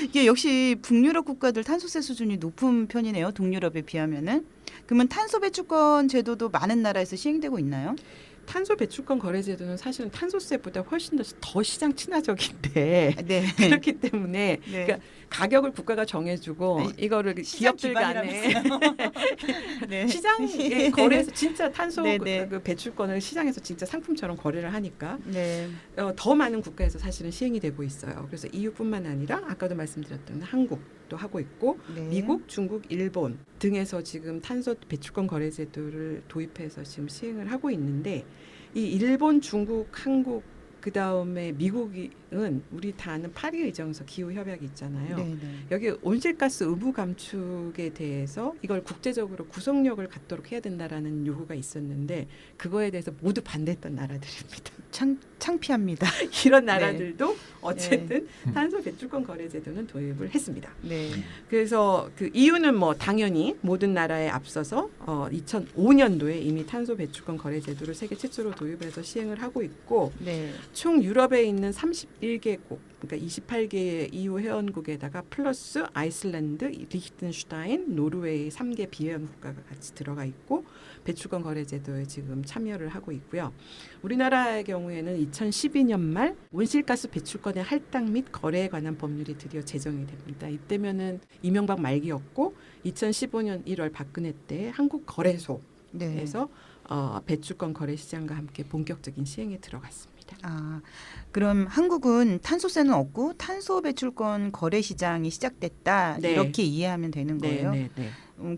이게 역시 북유럽 국가들 탄소세 수준이 높은 편이네요. 동유럽에 비하면은. 그러면 탄소 배출권 제도도 많은 나라에서 시행되고 있나요? 탄소 배출권 거래 제도는 사실은 탄소세보다 훨씬 더 시장 친화적인데 네. 그렇기 때문에 네. 그러니까 가격을 국가가 정해주고 이거를 시장 기업들 간에 네. 시장의 거래에서 진짜 탄소 네, 네. 그 배출권을 시장에서 진짜 상품처럼 거래를 하니까 네. 더 많은 국가에서 사실은 시행이 되고 있어요. 그래서 EU뿐만 아니라 아까도 말씀드렸던 한국도 하고 있고 네. 미국, 중국, 일본 등에서 지금 탄소 배출권 거래 제도를 도입해서 지금 시행을 하고 있는데 이 일본, 중국, 한국 그 다음에 미국은 우리 다 아는 파리 의정서 기후 협약이 있잖아요. 네, 네. 여기 온실가스 의무 감축에 대해서 이걸 국제적으로 구속력을 갖도록 해야 된다라는 요구가 있었는데 그거에 대해서 모두 반대했던 나라들입니다. 창피합니다. 이런 나라들도 어쨌든 탄소 배출권 거래 제도는 도입을 했습니다. 네. 그래서 그 이유는 뭐 당연히 모든 나라에 앞서서 2005년도에 이미 탄소 배출권 거래 제도를 세계 최초로 도입을 해서 시행을 하고 있고 네. 총 유럽에 있는 31개국 그러니까 28개의 EU 회원국에다가 플러스 아이슬란드, 리히텐슈타인, 노르웨이 3개 비회원 국가가 같이 들어가 있고 배출권 거래 제도에 지금 참여를 하고 있고요. 우리나라의 경우에는 2012년 말 온실가스 배출권의 할당 및 거래에 관한 법률이 드디어 제정이 됩니다. 이때면은 이명박 말기였고 2015년 1월 박근혜 때 한국거래소에서 네. 배출권 거래 시장과 함께 본격적인 시행에 들어갔습니다. 아, 그럼 한국은 탄소세는 없고 탄소 배출권 거래 시장이 시작됐다 네. 이렇게 이해하면 되는 거예요. 네.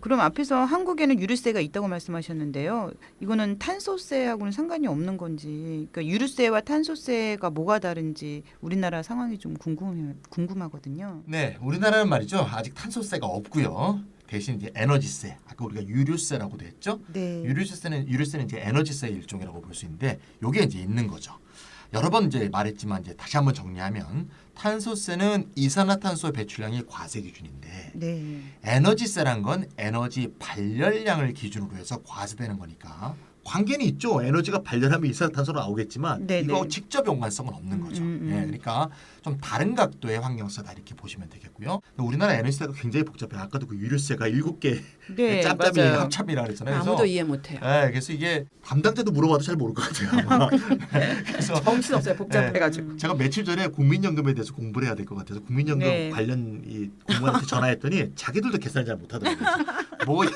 그럼 앞에서 한국에는 유류세가 있다고 말씀하셨는데요. 이거는 탄소세하고는 상관이 없는 건지, 그러니까 유류세와 탄소세가 뭐가 다른지 우리나라 상황이 좀 궁금하거든요. 네, 우리나라는 말이죠. 아직 탄소세가 없고요. 대신 이제 에너지세, 아까 우리가 유류세라고도 했죠. 네. 유류세는 이제 에너지세 일종이라고 볼 수 있는데, 요게 이제 있는 거죠. 여러 번 이제 말했지만 이제 다시 한번 정리하면 탄소세는 이산화탄소 배출량이 과세 기준인데, 네. 에너지세란 건 에너지 발열량을 기준으로 해서 과세되는 거니까 관계는 있죠. 에너지가 발열하면 이산화탄소로 나오겠지만 네, 이거 네. 직접 연관성은 없는 거죠. 예, 그러니까 좀 다른 각도의 환경세다 이렇게 보시면 되겠고요. 우리나라 에너지세가 굉장히 복잡해요. 아까도 그 유류세가 7개 네, 짬짬이 맞아요. 합참이라 그랬잖아요. 그래서 아무도 이해 못해요. 예, 그래서 이게 담당자도 물어봐도 잘 모를 것 같아요. 아마. 그래서 정신없어요. 복잡해가지고. 제가 며칠 전에 국민연금에 대해서 공부를 해야 될 것 같아서 국민연금 네. 관련 이 공무원한테 전화했더니 자기들도 계산을 잘 못하더라고요. 뭐야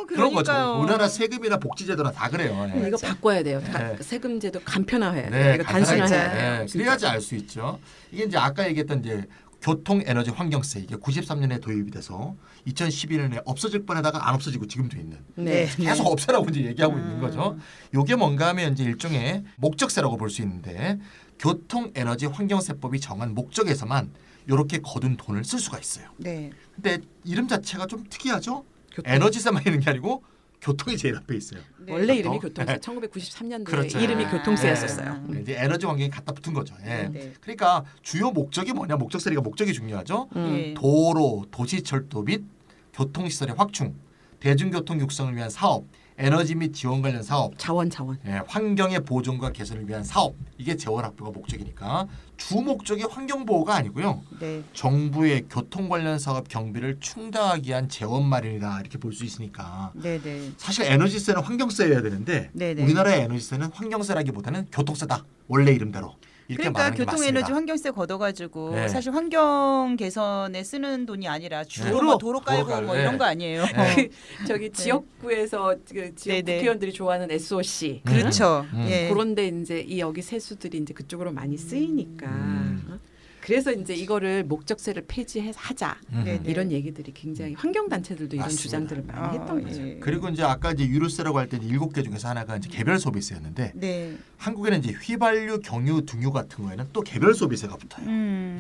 그런 거죠. 그러니까요. 우리나라 세금이나 복지제도나 다 그래요. 예. 이거 바꿔야 돼요. 네. 세금제도 간편화해야 돼요. 네, 이거 간단하게. 단순화해야 돼요. 네, 그래야지 알 수 있죠. 이게 이제 아까 얘기했던 이제 교통 에너지 환경세 이게 93년에 도입이 돼서 2011년에 없어질 뻔하다가 안 없어지고 지금도 있는. 네. 계속 없애라고 이제 얘기하고 있는 거죠. 요게 뭔가 하면 이제 일종의 목적세라고 볼 수 있는데 교통 에너지 환경세법이 정한 목적에서만 이렇게 거둔 돈을 쓸 수가 있어요. 네. 근데 이름 자체가 좀 특이하죠? 교통. 에너지세만 있는 게 아니고 교통이 제일 앞에 있어요. 네. 원래 이름이 교통? 교통세. 네. 1993년도에 그렇죠. 이름이 아. 교통세였었어요. 네. 이제 에너지 환경이 갖다 붙은 거죠. 예. 네. 그러니까 주요 목적이 뭐냐? 목적세리가 목적이 중요하죠. 네. 도로, 도시철도 및 교통시설의 확충, 대중교통 육성을 위한 사업, 에너지 및 지원 관련 사업, 자원. 예, 환경의 보존과 개선을 위한 사업 이게 재원학부가 목적이니까 주 목적이 환경보호가 아니고요. 네. 정부의 교통 관련 사업 경비를 충당하기 위한 재원 마련이다 이렇게 볼 수 있으니까 네, 네. 사실 에너지세는 환경세여야 되는데 네네. 우리나라의 에너지세는 환경세라기보다는 교통세다 원래 이름대로 이렇게 그러니까 말하는 게 교통 맞습니다. 에너지 환경세 걷어가지고 네. 사실 환경 개선에 쓰는 돈이 아니라 주로 네. 뭐 도로 깔고 도로 뭐 깔고, 이런 네. 거 아니에요. 네. 저기 지역구에서 그 지역 네네. 국회의원들이 좋아하는 SOC. 그렇죠. 예. 그런데 이제 이 여기 세수들이 이제 그쪽으로 많이 쓰이니까. 음. 그래서 이제 이거를 목적세를 폐지하자. 네, 네. 이런 얘기들이 굉장히 환경 단체들도 이런 맞습니다. 주장들을 많이 했던 거죠. 예. 그리고 이제 아까 이제 유류세라고 할 때 7개 중에서 하나가 이제 개별 소비세였는데 네. 한국에는 이제 휘발유, 경유, 등유 같은 거에는 또 개별 소비세가 붙어요.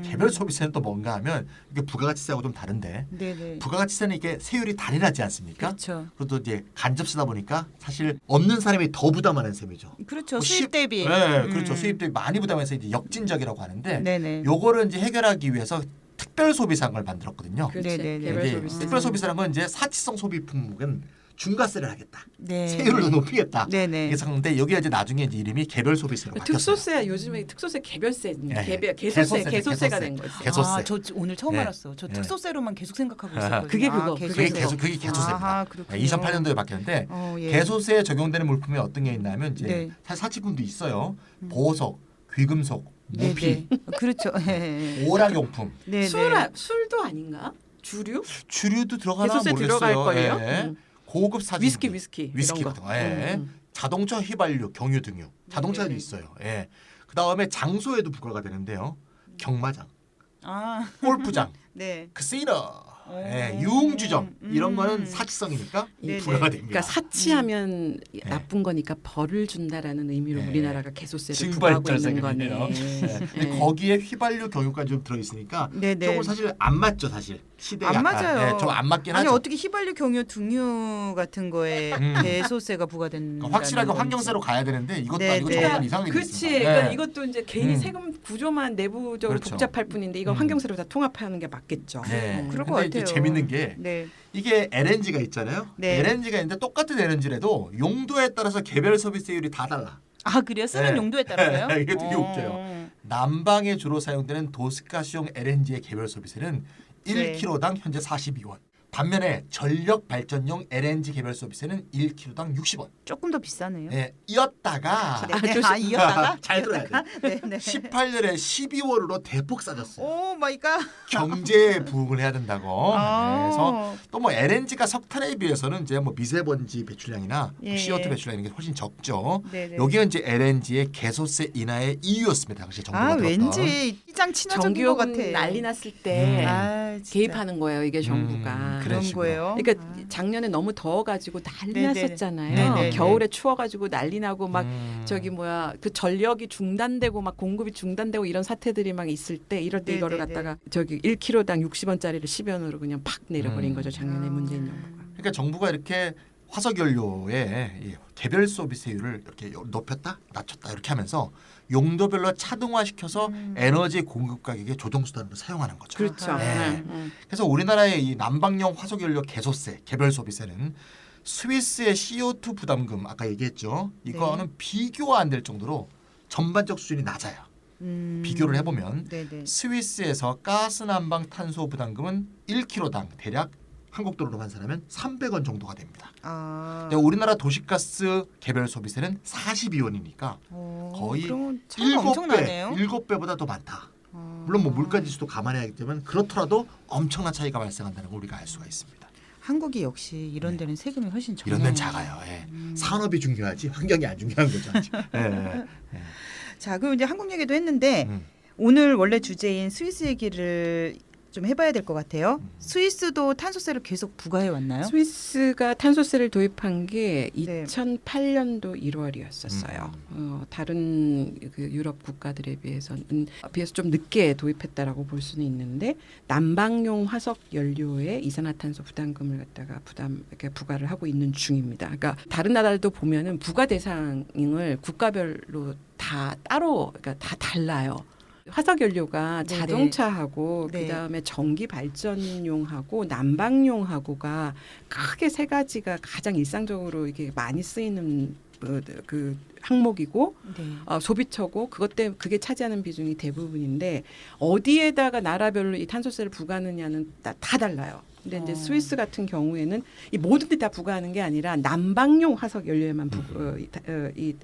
개별 소비세는 또 뭔가 하면 이게 부가가치세하고 좀 다른데 네네. 부가가치세는 이게 세율이 단일하지 않습니까? 그렇죠. 그것도 이제 간접 쓰다 보니까 사실 없는 사람이 더 부담하는 셈이죠. 그렇죠. 뭐 수입 대비. 네, 그렇죠. 수입 대비 많이 부담해서 이제 역진적이라고 하는데 네네. 요거를 이제 해결하기 위해서 특별 소비상을 만들었거든요. 그렇지. 네네네. 개별 이제 소비세. 특별 소비세라는 건 이제 사치성 소비품목은 중과세를 하겠다. 네. 세율을 더 높이겠다. 네네. 그래서 근데 여기가 이제 나중에 이제 이름이 개별소비세로 바뀌었어요. 특소세 요즘에 특소세 개별세, 네. 개소세가 된 거지. 개소세. 아, 저 오늘 처음 네. 알았어. 저 네. 특소세로만 계속 생각하고 있었거든요. 그게 그거, 그게 개소세입니다. 아하, 그렇군요. 2008년도에 바뀌었는데 예. 개소세에 적용되는 물품이 어떤 게 있냐면 이제 네. 사실 사치품도 있어요. 보석, 귀금속, 무피, 네네. 그렇죠. 네. 오락용품, 네. 술도 아닌가? 주류? 주류도 들어가나 개소세 모르겠어요. 들어갈 걸요. 예. 고급 사진기, 위스키 위스키 이런 같은 거. 거, 예. 자동차 휘발유, 경유 등유, 자동차도 네네. 있어요. 예. 그 다음에 장소에도 부과가 되는데요. 경마장, 아, 골프장, 네. 카시노, 오. 예, 유흥주점 이런 거는 음. 사치성이니까 네네. 부과가 됩니다. 그러니까 사치하면 나쁜 거니까 벌을 준다라는 의미로 네. 우리나라가 개소세를 부과하고 있는 거네. 근데 거기에 휘발유 경유까지 좀 들어 있으니까 네네. 조금 사실 안 맞죠, 사실. 시대가 안 맞아요. 좀 안 맞긴 아니 하죠. 어떻게 휘발유, 경유, 등유 같은 거에 개소세가 부과된? 그러니까 확실하게 환경세로 가야 되는데 이것도 네, 아니고 네. 조금 이상하게 그렇지. 됐습니다. 그러니까 네. 이것도 이제 괜히 음. 세금 구조만 내부적으로 그렇죠. 복잡할 뿐인데 이건 환경세로 다 통합하는 게 맞겠죠. 네. 그럴 것 근데 이제 같아요. 재밌는 게 네. 이게 LNG가 있잖아요. 네. LNG가 있는데 똑같은 LNG라도 용도에 따라서 개별 서비스율이 다 달라. 아 그래요? 쓰는 네. 용도에 따라서요? 이게 되게 웃겨요. 남방에 주로 사용되는 도스가스용 LNG의 개별 서비스는 네. 1kg당 현재 42원. 반면에 전력 발전용 LNG 개별 서비스는 1kg당 60원. 조금 더 비싸네요. 예, 이었다가 네. 아 이었다가 잘 들어야 돼. 네네. 18년에 12월로 대폭 싸졌어요. 오 마이 갓. 경제 부흥을 해야 된다고. 아. 그래서 또 뭐 LNG가 석탄에 비해서는 이제 뭐 미세먼지 배출량이나 예. CO2 배출량 이런 게 훨씬 적죠. 네네. 여기가 이제 LNG의 개소세 인하의 이유였습니다. 당시 정부가 아 들었던. 왠지 시장 친화적인 것 전기요금 같아. 난리 났을 때 아, 진짜. 개입하는 거예요. 이게 정부가. 그런 그런 식으로. 거예요. 그러니까 아. 작년에 너무 더워가지고 난리 네네. 났었잖아요. 네네. 겨울에 추워가지고 난리 나고 막 음. 저기 뭐야 그 전력이 중단되고 막 공급이 중단되고 이런 사태들이 막 있을 때 이럴 때 이거를 네네네. 갖다가 저기 1kg당 60원짜리를 10원으로 그냥 팍 내려버린 거죠. 아. 작년에 문재인 정부가. 그러니까 정부가 이렇게 화석연료의 이 개별 서비스율을 이렇게 높였다, 낮췄다 이렇게 하면서 용도별로 차등화시켜서 에너지 공급 가격의 조정 수단으로 사용하는 거죠. 그렇죠. 아하. 네. 응. 그래서 우리나라의 이 난방용 화석연료 개소세, 개별 소비세는 스위스의 CO2 부담금 아까 얘기했죠. 이거는 비교가 안 될 정도로 전반적 수준이 낮아요. 비교를 해보면 네네. 스위스에서 가스 난방 탄소 부담금은 1kg당 대략 한국 돈으로 환산하면 300원 정도가 됩니다. 아. 근데 우리나라 도시가스 개별 소비세는 42원이니까 거의 그럼 차이가 엄청나네요. 7배보다 더 많다. 아. 물론 뭐 물가 지수도 감안해야겠지만 그렇더라도 엄청난 차이가 발생한다는 걸 우리가 알 수가 있습니다. 한국이 역시 이런 데는 세금이 훨씬 적네요. 이런 데는 작아요. 예. 산업이 중요하지 환경이 안 중요한 거죠. 아직. 예. 자, 그럼 이제 한국 얘기도 했는데 음. 오늘 원래 주제인 스위스 얘기를 좀 해봐야 될 것 같아요. 스위스도 탄소세를 계속 부과해 왔나요? 스위스가 탄소세를 도입한 게 네. 2008년도 1월이었었어요. 다른 그 유럽 국가들에 비해서는 좀 늦게 도입했다라고 볼 수는 있는데 난방용 화석 연료에 이산화탄소 부담금을 갖다가 이렇게 부과를 하고 있는 중입니다. 그러니까 다른 나라들도 보면은 부과 대상을 국가별로 다 따로 그러니까 다 달라요. 화석 연료가 네네. 자동차하고 네. 그다음에 전기 발전용하고 난방용하고가 크게 세 가지가 가장 일상적으로 이게 많이 쓰이는 그 항목이고 네. 소비처고 그게 차지하는 비중이 대부분인데 어디에다가 나라별로 이 탄소세를 부과하느냐는 다 달라요. 근데 이제 스위스 같은 경우에는 이 모든 데 다 부과하는 게 아니라 난방용 화석 연료에만 이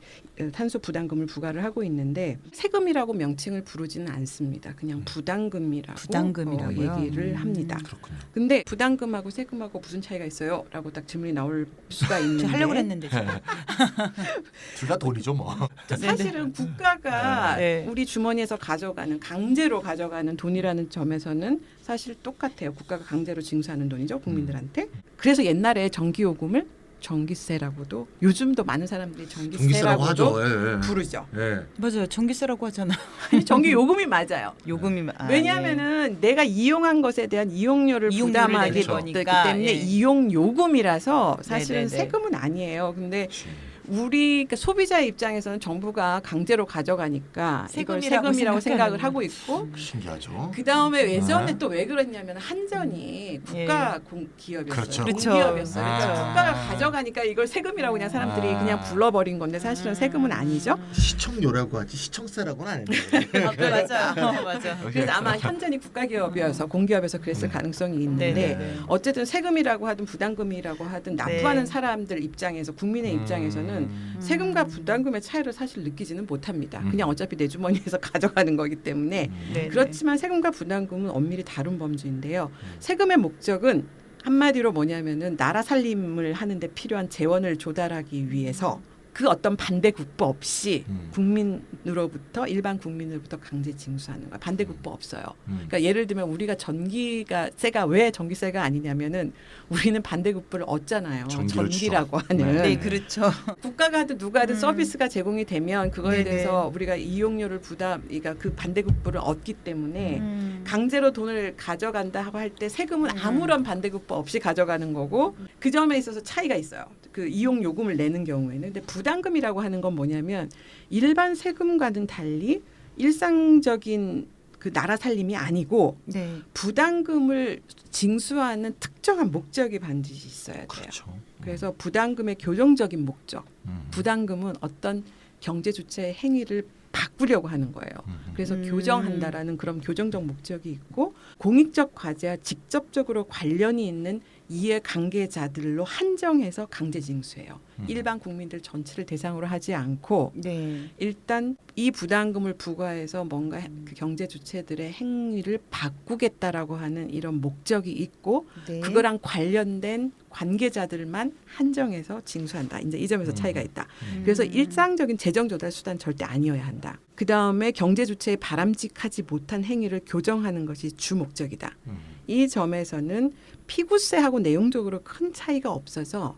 탄소 부담금을 부과를 하고 있는데 세금이라고 명칭을 부르지는 않습니다. 그냥 부담금이라고요? 얘기를 합니다. 그렇군요. 근데 부담금하고 세금하고 무슨 차이가 있어요? 라고 딱 질문이 나올 수가 있는데 하려고 했는데 둘 다 돈이죠 뭐. 사실은 국가가 네. 우리 주머니에서 강제로 가져가는 돈이라는 점에서는 사실 똑같아요. 국가가 강제로 징수하는 돈이죠. 국민들한테. 그래서 옛날에 전기요금을 전기세라고도 요즘도 많은 사람들이 전기세라고 하죠. 전기세라고도 예. 부르죠. 예. 맞아요. 전기세라고 하잖아. 아니, 전기요금이 맞아요. 요금이 왜냐하면은 내가 이용한 것에 대한 이용료를 이용료를 부담하기 내는 때문에 거니까, 예. 이용 요금이라서 사실은 네네네. 세금은 아니에요. 근데 그렇지. 우리 그러니까 소비자의 입장에서는 정부가 강제로 가져가니까 이걸 세금이라고 세금이라고 생각을 생각하는 하고 있고 신기하죠. 그 다음에 예전에 네. 또 왜 그랬냐면 한전이 국가 기업이었어요. 그렇죠. 공기업이었어요. 그렇죠. 그러니까 아. 국가가 가져가니까 이걸 세금이라고 그냥 사람들이 그냥 불러버린 건데 사실은 세금은 아니죠. 시청료라고 하지 시청세라고는 안 했는데. 맞아. 그래서 아마 현전이 국가기업이어서 공기업에서 그랬을 가능성이 있는데 네네네. 어쨌든 세금이라고 하든 부담금이라고 하든 납부하는 네. 사람들 입장에서 국민의 입장에서는 세금과 부담금의 차이를 사실 느끼지는 못합니다. 그냥 어차피 내 주머니에서 가져가는 거기 때문에 네, 그렇지만 세금과 부담금은 엄밀히 다른 범주인데요. 세금의 목적은 한마디로 뭐냐면은 나라 살림을 하는데 필요한 재원을 조달하기 위해서 그 어떤 반대 국부 없이 국민으로부터 일반 국민으로부터 강제 징수하는 거야. 반대 국부 없어요. 그러니까 예를 들면 우리가 전기세가 왜 전기세가 아니냐면은 우리는 반대 국부를 얻잖아요. 전기를 전기라고 주죠. 하는. 네, 그렇죠. 국가가 하든 누가 하든 서비스가 제공이 되면 그거에 네네. 대해서 우리가 이용료를 그러니까 그 반대 국부를 얻기 때문에 강제로 돈을 가져간다 하고 할 때 세금은 아무런 반대 국부 없이 가져가는 거고 그 점에 있어서 차이가 있어요. 그 이용 요금을 내는 경우에는. 근데 부담금이라고 하는 건 뭐냐면 일반 세금과는 달리 일상적인 그 나라 살림이 아니고 네. 부담금을 징수하는 특정한 목적이 반드시 있어야 돼요. 그렇죠. 그래서 부담금의 교정적인 목적, 부담금은 어떤 경제 주체의 행위를 바꾸려고 하는 거예요. 그래서 교정한다라는 그런 교정적 목적이 있고 공익적 과제와 직접적으로 관련이 있는 이해 관계자들로 한정해서 강제 징수해요. 일반 국민들 전체를 대상으로 하지 않고 네. 일단 이 부담금을 부과해서 뭔가 그 경제 주체들의 행위를 바꾸겠다라고 하는 이런 목적이 있고 네. 그거랑 관련된 관계자들만 한정해서 징수한다. 이제 이 점에서 차이가 있다. 그래서 일상적인 재정 조달 수단 절대 아니어야 한다. 그 다음에 경제 주체에 바람직하지 못한 행위를 교정하는 것이 주 목적이다. 이 점에서는 피구세하고 내용적으로 큰 차이가 없어서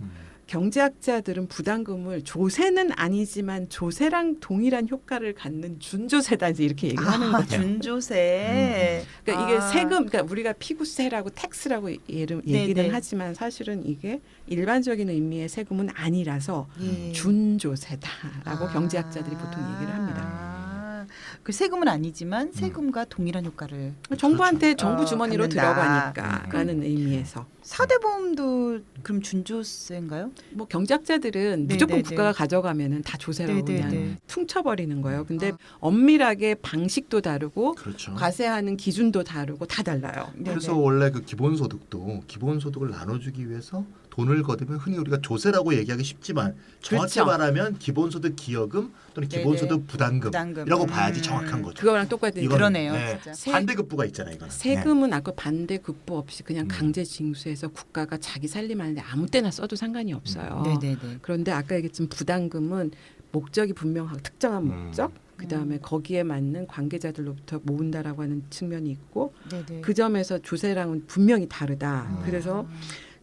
경제학자들은 부담금을 조세는 아니지만 조세랑 동일한 효과를 갖는 준조세다 이제 이렇게 얘기하는 거죠. 준조세. 그러니까 이게 세금, 그러니까 우리가 피구세라고 텍스라고 얘기는 네네. 하지만 사실은 이게 일반적인 의미의 세금은 아니라서 예. 준조세다라고 경제학자들이 보통 얘기를 합니다. 그 세금은 아니지만 세금과 동일한 효과를 정부한테 그렇죠. 정부 주머니로 받는다. 들어가니까라는 의미에서. 사대보험도 그럼 준조세인가요? 뭐 경제학자들은 네, 무조건 네, 국가가 네. 가져가면은 다 조세라고 네, 네, 그냥 네. 퉁쳐버리는 거예요. 근데 엄밀하게 방식도 다르고 그렇죠. 과세하는 기준도 다르고 다 달라요. 그래서 네네. 원래 그 기본소득도 기본소득을 나눠주기 위해서 돈을 거두면 흔히 우리가 조세라고 얘기하기 쉽지만 정확히 그렇죠. 말하면 기본소득 기여금 또는 네네. 기본소득 부담금이라고 봐야지 정확한 거죠. 그거랑 똑같은 이거는, 그러네요, 네, 진짜. 반대급부가 있잖아요. 이거는. 세금은 아까 반대 급부 없이 그냥 음. 강제 징수해서 국가가 자기 살림하는데 아무 때나 써도 상관이 없어요. 네네네. 그런데 아까 얘기했지만 부담금은 목적이 분명하고 특정한 목적, 그다음에 거기에 맞는 관계자들로부터 모은다라고 하는 측면이 있고 네네. 그 점에서 조세랑은 분명히 다르다. 그래서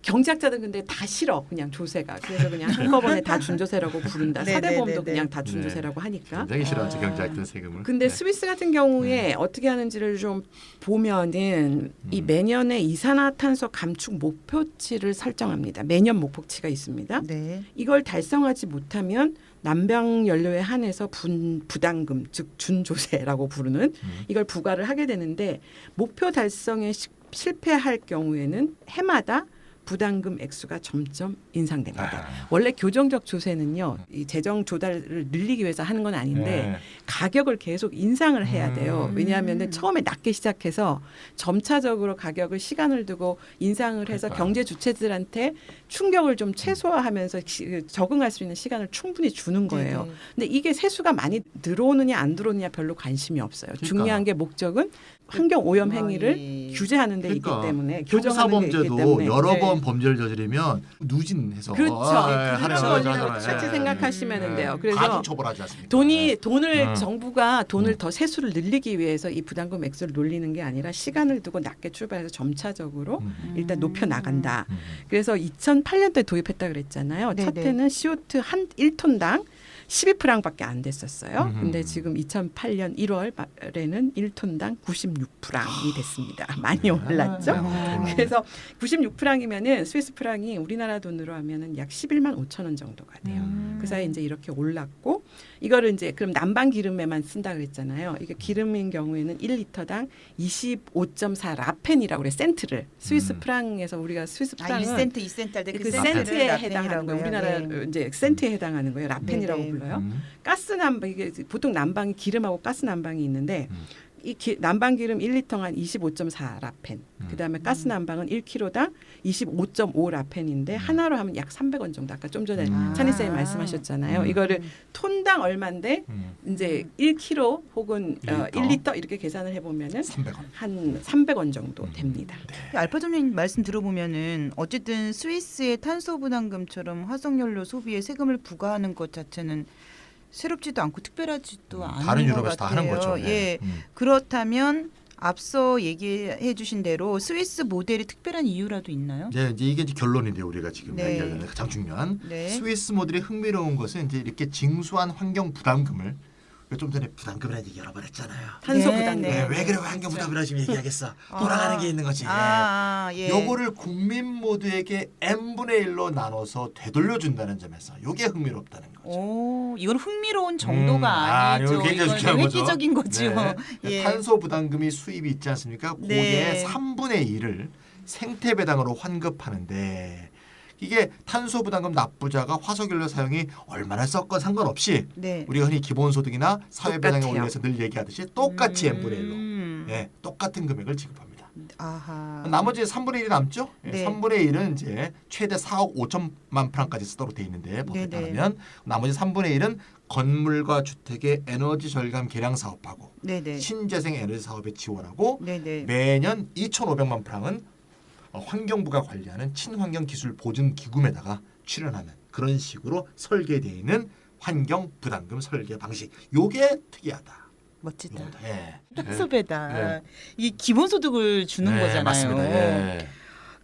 경제학자들은 근데 다 싫어 그냥 조세가. 그래서 그냥 한꺼번에 다 준조세라고 부른다. 네, 사대보험도 네, 네, 네. 그냥 다 준조세라고 하니까. 굉장히 싫어하죠 아. 경제학들 세금을. 근데 스위스 같은 경우에 어떻게 하는지를 좀 보면은 이 매년에 이산화탄소 감축 목표치를 설정합니다. 매년 목표치가 있습니다. 네. 이걸 달성하지 못하면 난방 연료에 한해서 부담금 즉 준조세라고 부르는 이걸 부과를 하게 되는데 목표 달성에 실패할 경우에는 해마다 부담금 액수가 점점 인상됩니다. 원래 교정적 조세는요, 이 재정 조달을 늘리기 위해서 하는 건 아닌데 네. 가격을 계속 인상을 해야 돼요. 왜냐하면 처음에 낮게 시작해서 점차적으로 가격을 시간을 두고 인상을 해서 그러니까요. 경제 주체들한테 충격을 좀 최소화하면서 적응할 수 있는 시간을 충분히 주는 거예요. 네네. 근데 이게 세수가 많이 들어오느냐 안 들어오느냐 별로 관심이 없어요. 그러니까. 중요한 게 목적은 환경 오염 행위를 예. 규제하는 데 그러니까 있기 때문에 교정하는 데 있기 형사범죄도 때문에 여러 네. 번 범죄를 저지르면 누진해서 그렇죠. 하는 그렇죠. 거잖아요. 같이 예. 생각하시면 돼요. 그래서 가중 처벌하지 않습니까? 돈을 정부가 돈을 더 세수를 늘리기 위해서 이 부담금 액수를 놀리는 게 아니라 시간을 두고 낮게 출발해서 점차적으로 일단 높여 나간다. 그래서 2008년도에 도입했다 그랬잖아요. 첫 네네. 해는 CO2 한 1톤당 12프랑밖에 안 됐었어요. 음흠. 근데 지금 2008년 1월 말에는 1톤당 96프랑이 됐습니다. 많이 올랐죠. 아, 그래서 96프랑이면은 스위스 프랑이 우리나라 돈으로 하면은 약 11만 5천 원 정도가 돼요. 그 사이에 이제 이렇게 올랐고 이거를 이제 그럼 난방 기름에만 쓴다 그랬잖아요. 이게 기름인 경우에는 1리터당 25.4 라펜이라고 그래. 센트를 스위스 프랑에서 우리가 스위스 아, 프랑은 1센트, 2센트 할 때 그 센트에 해당하는 거예요. 우리나라 이제 센트에 해당하는 거예요. 라펜이라고 네네. 불러요. 가스 난방 이게 보통 난방이 기름하고 가스 난방이 있는데 이 난방 기름 1리터가 한 25.4 라펜. 그다음에 가스 난방은 1kg당 25.5 라펜인데 하나로 하면 약 300원 정도. 아까 좀 전에 찬희 쌤이 말씀하셨잖아요. 이거를 톤당 얼마인데 이제 1kg 혹은 1리터 이렇게 계산을 해 보면은 300원. 한 300원 정도 됩니다. 알파점님 말씀 들어보면은 어쨌든 스위스의 탄소 부담금처럼 화석연료 소비에 세금을 부과하는 것 자체는 새롭지도 않고 특별하지도 않은 다른 것 유럽에서 다 하는 같아요. 거죠. 예, 그렇다면 앞서 얘기해주신 대로 스위스 모델이 특별한 이유라도 있나요? 네, 이제 이게 이제 결론인데요. 우리가 지금 네. 이야기하는 가장 중요한 네. 스위스 모델이 흥미로운 것은 이제 이렇게 징수한 환경 부담금을 좀 전에 부담금이라는 얘기 여러 번 했잖아요. 탄소 네, 부담금. 네. 왜 그래 환경 부담이라고 지금 얘기하겠어? 돌아가는 게 있는 거지. 예. 요거를 국민 모두에게 n분의 1로 나눠서 되돌려준다는 점에서 요게 흥미롭다는 거죠. 오, 이건 흥미로운 정도가 아니죠. 이거 굉장히 이건 중요한 거죠. 획기적인 거죠. 네. 예. 탄소 부담금이 수입이 있지 않습니까? 그게 네. 3분의 1을 생태 배당으로 환급하는데 이게 탄소 부담금 납부자가 화석연료 사용이 얼마나 썼건 상관없이 네. 우리가 흔히 기본소득이나 사회배당에 똑같아요. 올려서 늘 얘기하듯이 똑같이 n분의 1로 음. 예, 똑같은 금액을 지급합니다. 아하. 나머지 3분의 1이 남죠? 예, 네. 3분의 1은 이제 최대 4억 5천만 프랑까지 쓰도록 돼 있는데 법에 네네. 따르면 나머지 3분의 1은 건물과 주택의 에너지 절감 개량 사업하고 네네. 신재생 에너지 사업에 지원하고 네네. 매년 2,500만 프랑은 환경부가 관리하는 친환경 기술 보증 기금에다가 출연하는 그런 식으로 설계되어 있는 환경 부담금 설계 방식. 요게 특이하다. 멋지다. 요거다. 예. 탄소배당. 네. 이 기본소득을 주는 네, 거잖아요. 맞습니다. 예.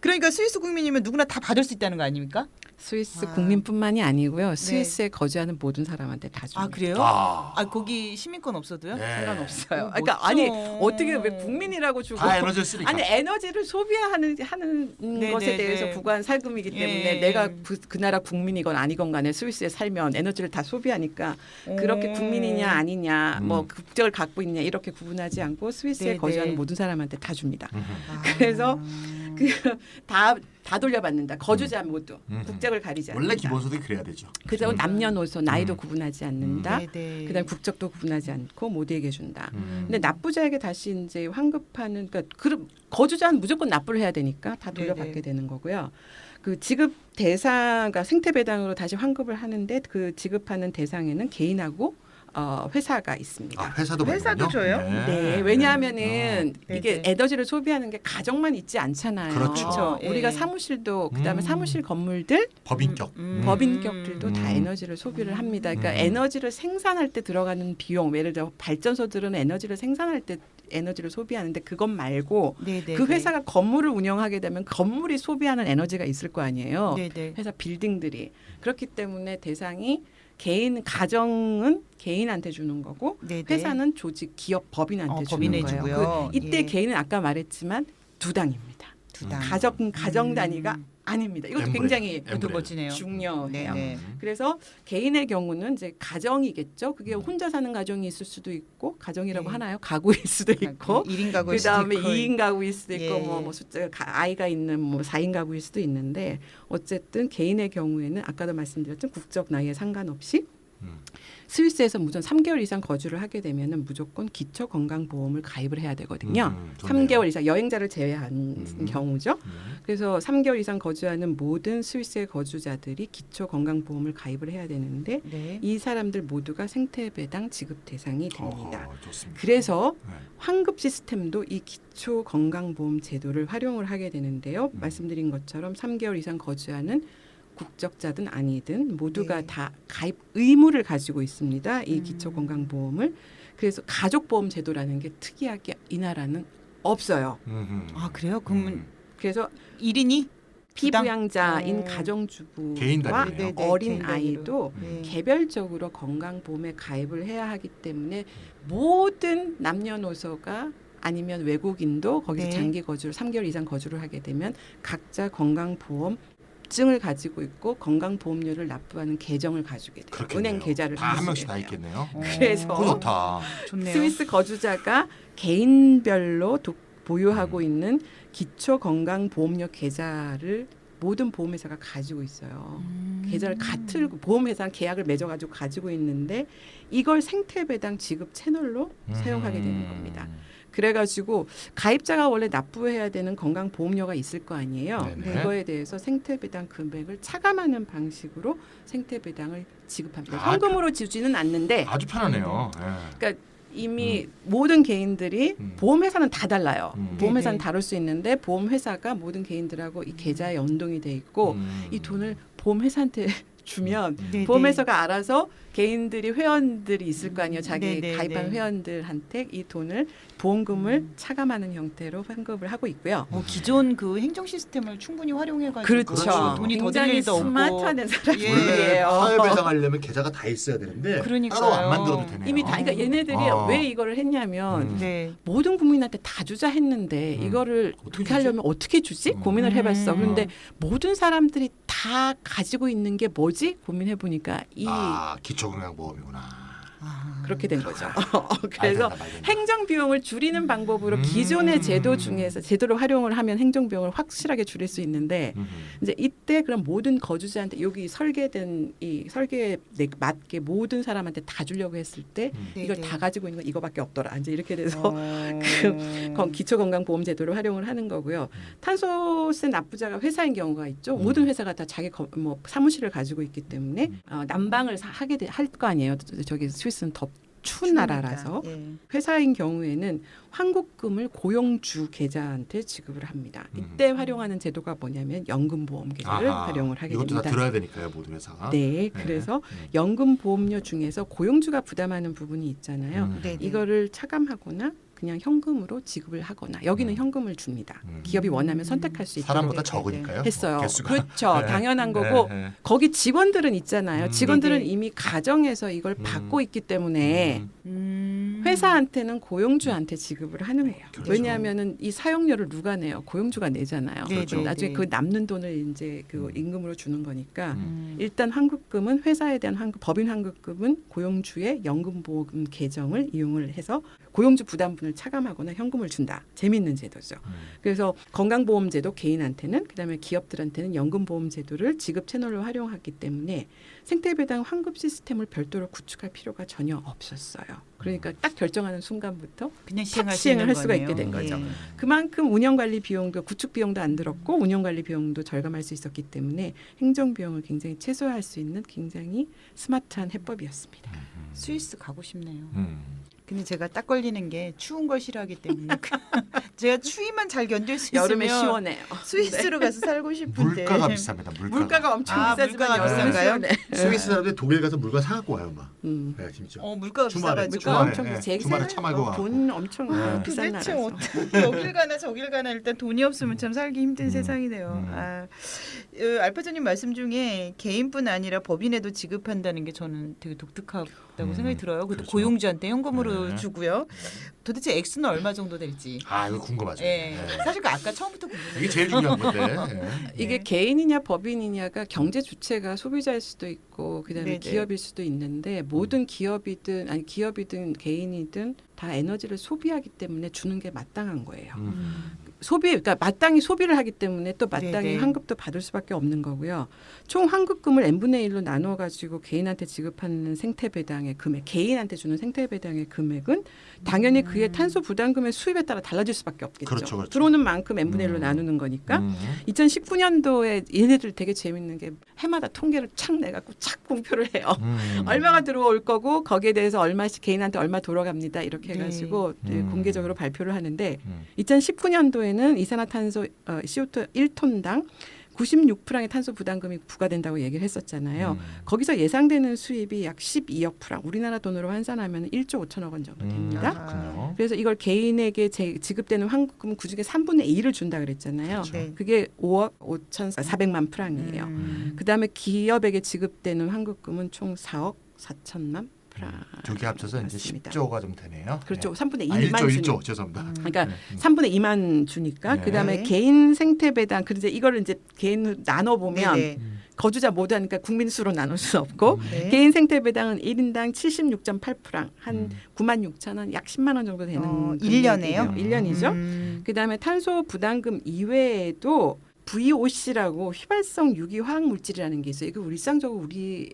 그러니까 스위스 국민이면 누구나 다 받을 수 있다는 거 아닙니까? 스위스 아. 국민뿐만이 아니고요. 스위스에 거주하는 모든 사람한테 다 줍니다. 아 그래요? 아, 거기 시민권 없어도요? 네. 상관없어요. 오, 그러니까 멋져. 아니 어떻게 왜 국민이라고 주고 다 에너지를 쓰니까. 아니 에너지를 소비하는 네, 것에 네, 대해서 네. 부과한 살금이기 때문에 예. 내가 그 나라 국민이건 아니건 간에 스위스에 살면 에너지를 다 소비하니까 그렇게 국민이냐 아니냐 뭐 국적을 갖고 있냐 이렇게 구분하지 않고 스위스에 네, 거주하는 네. 모든 사람한테 다 줍니다. 아. 그래서 다 돌려받는다. 거주자 모두 국적을 가리지 않는다. 원래 기본소득이 그래야 되죠. 그래서 남녀노소 나이도 구분하지 않는다. 네네. 그다음 국적도 구분하지 않고 모두에게 준다. 음. 근데 납부자에게 다시 이제 환급하는 그러니까 거주자는 무조건 납부를 해야 되니까 다 돌려받게 네네. 되는 거고요. 그 지급 대상, 그러니까 생태 배당으로 다시 환급을 하는데 그 지급하는 대상에는 개인하고 회사가 있습니다. 아, 회사도 회사도 받는군요. 줘요? 네, 왜냐하면은 네, 이게 네. 에너지를 소비하는 게 가정만 있지 않잖아요. 그렇죠. 예. 우리가 사무실도 그다음에 음. 사무실 건물들 법인격. 법인격들도 다 음. 에너지를 소비를 합니다. 그러니까 에너지를 생산할 때 들어가는 비용, 예를 들어 발전소들은 에너지를 생산할 때 에너지를 소비하는데 그것 말고 네네. 그 회사가 건물을 운영하게 되면 건물이 소비하는 에너지가 있을 거 아니에요. 네네. 회사 빌딩들이 그렇기 때문에 대상이 개인 가정은 개인한테 주는 거고 네네. 회사는 조직 기업 법인한테 주는 법인에 거예요. 주고요. 이때 예. 개인은 아까 말했지만 두 당입니다. 두 당. 가정 단위가 아닙니다. 이것도 엠브레. 굉장히 엠브레. 이것도 멋지네요. 중요해요. 네네. 그래서 개인의 경우는 이제 가정이겠죠. 그게 혼자 사는 가정이 있을 수도 있고 가정이라고 네. 하나요? 가구일 수도 있고 1인 가구일 그 다음에 수도 있고. 2인 가구일 수도 있고 예. 뭐 숫자 아이가 있는 뭐 4인 가구일 수도 있는데 어쨌든 개인의 경우에는 아까도 말씀드렸죠. 국적 나이에 상관없이 스위스에서 무조건 3개월 이상 거주를 하게 되면은 무조건 기초 건강 보험을 가입을 해야 되거든요. 좋네요. 3개월 이상 여행자를 제외한 경우죠. 그래서 3개월 이상 거주하는 모든 스위스의 거주자들이 기초 건강 보험을 가입을 해야 되는데 네. 이 사람들 모두가 생태 배당 지급 대상이 됩니다. 좋습니다. 그래서 네. 환급 시스템도 이 기초 건강보험 제도를 활용을 하게 되는데요. 말씀드린 것처럼 3개월 이상 거주하는 국적자든 아니든 모두가 네. 다 가입 의무를 가지고 있습니다. 이 기초 건강보험을. 그래서 가족보험 제도라는 게 특이하게 이 나라는 없어요. 아 그래요? 그러면 그래서 1인이 피부양자인 부담. 가정주부와 개인 단위네요. 네, 네, 어린 개인 단위로. 아이도 네. 개별적으로 건강보험에 가입을 해야 하기 때문에 모든 남녀노소가 아니면 외국인도 거기서 네. 장기 거주를 3개월 이상 거주를 하게 되면 각자 건강보험증을 가지고 있고 건강보험료를 납부하는 계정을 가지게 돼요. 그렇겠네요. 은행 계좌를 다 한 가지게 명씩 다 돼요. 있겠네요. 그래서 그거 좋다. 좋네요. 스위스 거주자가 개인별로 보유하고 있는 기초 건강 보험료 계좌를 모든 보험회사가 가지고 있어요. 계좌를 같은 보험회사랑 계약을 맺어가지고 가지고 있는데 이걸 생태배당 지급 채널로 사용하게 되는 겁니다. 그래가지고 가입자가 원래 납부해야 되는 건강 보험료가 있을 거 아니에요. 네네. 이거에 대해서 생태배당 금액을 차감하는 방식으로 생태배당을 지급합니다. 아, 현금으로 주지는 않는데 아주 편하네요. 예. 이미 모든 개인들이 보험회사는 다 달라요. 보험회사는 네네. 다룰 수 있는데 보험회사가 모든 개인들하고 이 계좌에 연동이 돼 있고 이 돈을 보험회사한테 주면 네, 보험회사가 알아서 개인들이 회원들이 있을 거 아니에요. 자기 네, 네, 가입한 네. 회원들한테 이 돈을 보험금을 차감하는 형태로 환급을 하고 있고요. 기존 그 행정 시스템을 충분히 활용해가지고 그렇죠. 돈이 더 들 굉장히 일도 없고 스마트한 예. 사람들이에요. 사회 배당하려면 계좌가 다 있어야 되는데 그러니까요. 따로 안 만들어도 되네요. 이미 다 그러니까 얘네들이 왜 이거를 했냐면 네. 모든 국민한테 다 주자 했는데 이거를 어떻게 그렇게 하려면 어떻게 주지? 고민을 해봤어. 그런데 모든 사람들이 다 가지고 있는 게 뭐지? 고민해 보니까 이 기초건강보험이구나. 그렇게 된 거죠. 그래서 말된다, 말된다. 행정 비용을 줄이는 방법으로 기존의 제도 중에서 제도를 활용을 하면 행정 비용을 확실하게 줄일 수 있는데 이제 이때 그럼 모든 거주자한테 여기 설계된 이 설계에 맞게 모든 사람한테 다 주려고 했을 때 네, 이걸 네. 다 가지고 있는 건 이거밖에 없더라. 이제 이렇게 돼서 그 기초건강보험 제도를 활용을 하는 거고요. 탄소세 납부자가 회사인 경우가 있죠. 모든 회사가 다 자기 뭐 사무실을 가지고 있기 때문에 난방을 하게 할 거 아니에요. 저기 스위스는 더 추운 나라라서 예. 회사인 경우에는 환급금을 고용주 계좌한테 지급을 합니다. 이때 활용하는 제도가 뭐냐면 연금보험 계좌를 활용을 하게 이것도 됩니다. 다 들어야 되니까요, 모든 회사가. 네, 그래서 연금보험료 중에서 고용주가 부담하는 부분이 있잖아요. 네, 네. 이거를 차감하거나 그냥 현금으로 지급을 하거나 여기는 현금을 줍니다. 기업이 원하면 선택할 수 있도록 사람보다 네, 네, 적으니까요. 했어요. 개수가. 그렇죠. 네. 당연한 거고 네. 거기 직원들은 있잖아요. 직원들은 네네. 이미 가정에서 이걸 받고 있기 때문에 음. 회사한테는 고용주한테 지급을 하는 거예요. 그렇죠. 왜냐하면은 이 사용료를 누가 내요? 고용주가 내잖아요. 네, 그럼 네, 나중에 네. 그 남는 돈을 이제 그 임금으로 주는 거니까 음. 일단 환급금은 회사에 대한 법인 환급금은 고용주의 연금보험 계정을 이용을 해서 고용주 부담분을 차감하거나 현금을 준다. 재미있는 제도죠. 그래서 건강보험제도 개인한테는 그다음에 기업들한테는 연금보험제도를 지급 채널로 활용하기 때문에 생태배당 환급 시스템을 별도로 구축할 필요가 전혀 없었어요. 그러니까 딱 결정하는 순간부터 그냥 시행을 시행할 할 수가 있게 된 거죠. 그만큼 운영관리 비용도 구축 비용도 안 들었고 운영관리 비용도 절감할 수 있었기 때문에 행정 비용을 굉장히 최소화할 수 있는 굉장히 스마트한 해법이었습니다. 스위스 가고 싶네요. 음. 근데 제가 딱 걸리는 게 추운 걸 싫어하기 때문에 제가 추위만 잘 견딜 수 여름에 있으면 시원해요. 스위스로 가서 살고 싶은데 물가가 비쌉니다. 물가가. 엄청 아, 비싸지만 물가가 여름은 비싼가요? 시원해. 스위스 사람들이 독일 가서 물건 사갖고 와요, 막. 네, 진짜. 물가가 주말에, 비싸가지고 주말에. 엄청 네, 제 주말에 차 말고 와. 돈 엄청 비싼 도대체 나라죠. 어떻게 여길 가나 저길 가나 일단 돈이 없으면 참 살기 힘든 세상이네요. 알파자님 말씀 중에 개인뿐 아니라 법인에도 지급한다는 게 저는 되게 독특하다고 생각이 들어요. 그것도 그렇죠. 고용주한테 현금으로 네. 주고요. 도대체 액수는 얼마 정도 될지. 이거 궁금하죠. 예. 네. 사실 그 아까 처음부터 궁금해요. 이게 제일 중요한 건데. 예. 이게 네. 개인이냐 법인이냐가 경제 주체가 소비자일 수도 있고 네네. 그다음에 기업일 수도 있는데 모든 기업이든 개인이든 다 에너지를 소비하기 때문에 주는 게 마땅한 거예요. 그러니까 마땅히 소비를 하기 때문에 또 마땅히 네네. 환급도 받을 수밖에 없는 거고요. 총 환급금을 n분의 1로 나눠 가지고 개인한테 지급하는 생태배당의 금액, 개인한테 주는 생태배당의 금액은 당연히 그의 탄소 부담금의 수입에 따라 달라질 수밖에 없겠죠. 그렇죠, 그렇죠. 들어오는 만큼 n분의 1로 나누는 거니까. 음. 2019년도에 얘네들 되게 재밌는 게 해마다 통계를 착 내갖고 착 공표를 해요. 얼마가 들어올 거고 거기에 대해서 얼마씩 개인한테 얼마 돌아갑니다. 이렇게 해가지고 공개적으로 발표를 하는데 2019년도에는 이산화탄소 CO2 1톤당 96프랑의 탄소 부담금이 부과된다고 얘기를 했었잖아요. 거기서 예상되는 수입이 약 12억 프랑, 우리나라 돈으로 환산하면 1조 5천억 원 정도 됩니다. 그렇군요. 그래서 이걸 개인에게 지급되는 환급금은 그중에 3분의 2를 준다 그랬잖아요. 그렇죠. 네. 그게 5억 5,400만 프랑이에요. 그다음에 기업에게 지급되는 환급금은 총 4억 4천만 프랑. 두 개 합쳐서 이제 맞습니다. 10조가 좀 되네요. 그렇죠. 네. 3분의 아, 2만 1조 죄송합니다. 그러니까 네. 3분의 2만 주니까 네. 그다음에 개인 생태 배당 그런데 이거를 이제 개인 나눠 보면 네네. 거주자 모두 하니까 국민 수로 나눌 수 없고 네. 개인 생태 배당은 1인당 76.8프랑 한 9만 6천 원, 약 10만 원 정도 되는 1년에요? 1년이죠. 그다음에 탄소 부담금 이외에도 VOC라고 휘발성 유기 화학 물질이라는 게 있어요. 이거 일상적으로 우리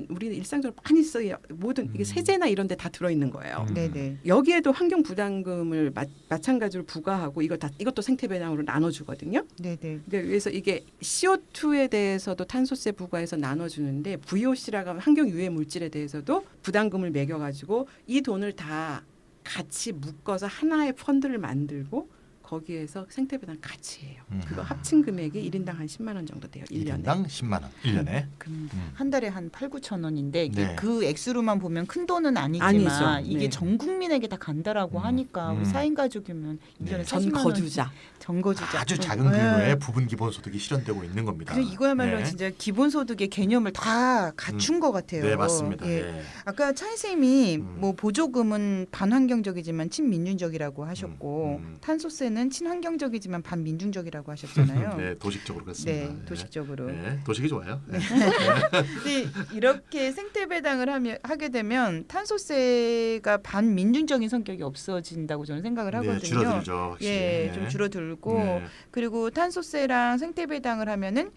우리는 일상적으로 많이 써요. 모든 이게 세제나 이런 데 다 들어 있는 거예요. 네네. 여기에도 환경 부담금을 마찬가지로 부과하고 이것도 생태 배당으로 나눠 주거든요. 네네. 그래서 이게 CO2에 대해서도 탄소세 부과해서 나눠 주는데 VOC라고 하면 환경 유해 물질에 대해서도 부담금을 매겨 가지고 이 돈을 다 같이 묶어서 하나의 펀드를 만들고 거기에서 생태배당 같이 해요. 그거 합친 금액이 1인당 한 10만 원 정도 돼요. 1년에. 1인당 10만 원 1년에. 그럼 한 달에 한 8, 9천 원인데 이게 네. 그 액수로만 보면 큰 돈은 아니지만 아니죠. 이게 네. 전 국민에게 다 간다라고 하니까 우리 4인 가족이면 1년에 네. 40만 원 전거주자. 전거주자. 아주 작은 규모의 부분 기본 소득이 실현되고 있는 겁니다. 그래서 이거야말로 네. 진짜 기본소득의 개념을 다 갖춘 것 같아요. 네, 맞습니다. 예. 예. 아까 차이 선생님이 뭐 보조금은 반환경적이지만 친민중적이라고 하셨고 탄소세는 친환경적이지만 반민중적이라고 하셨잖아요. 네, 도식적으로 그렇습니다. 네, 도식적으로. 네, 도식이 좋아요. 네. 근데 이렇게 생태배당을 하게 되면 탄소세가 반민중적인 성격이 없어진다고 저는 생각을 하거든요. 네, 줄어들죠. 확실히. 예, 네. 좀 줄어들고 네. 그리고 탄소세랑 생태배당을 하면은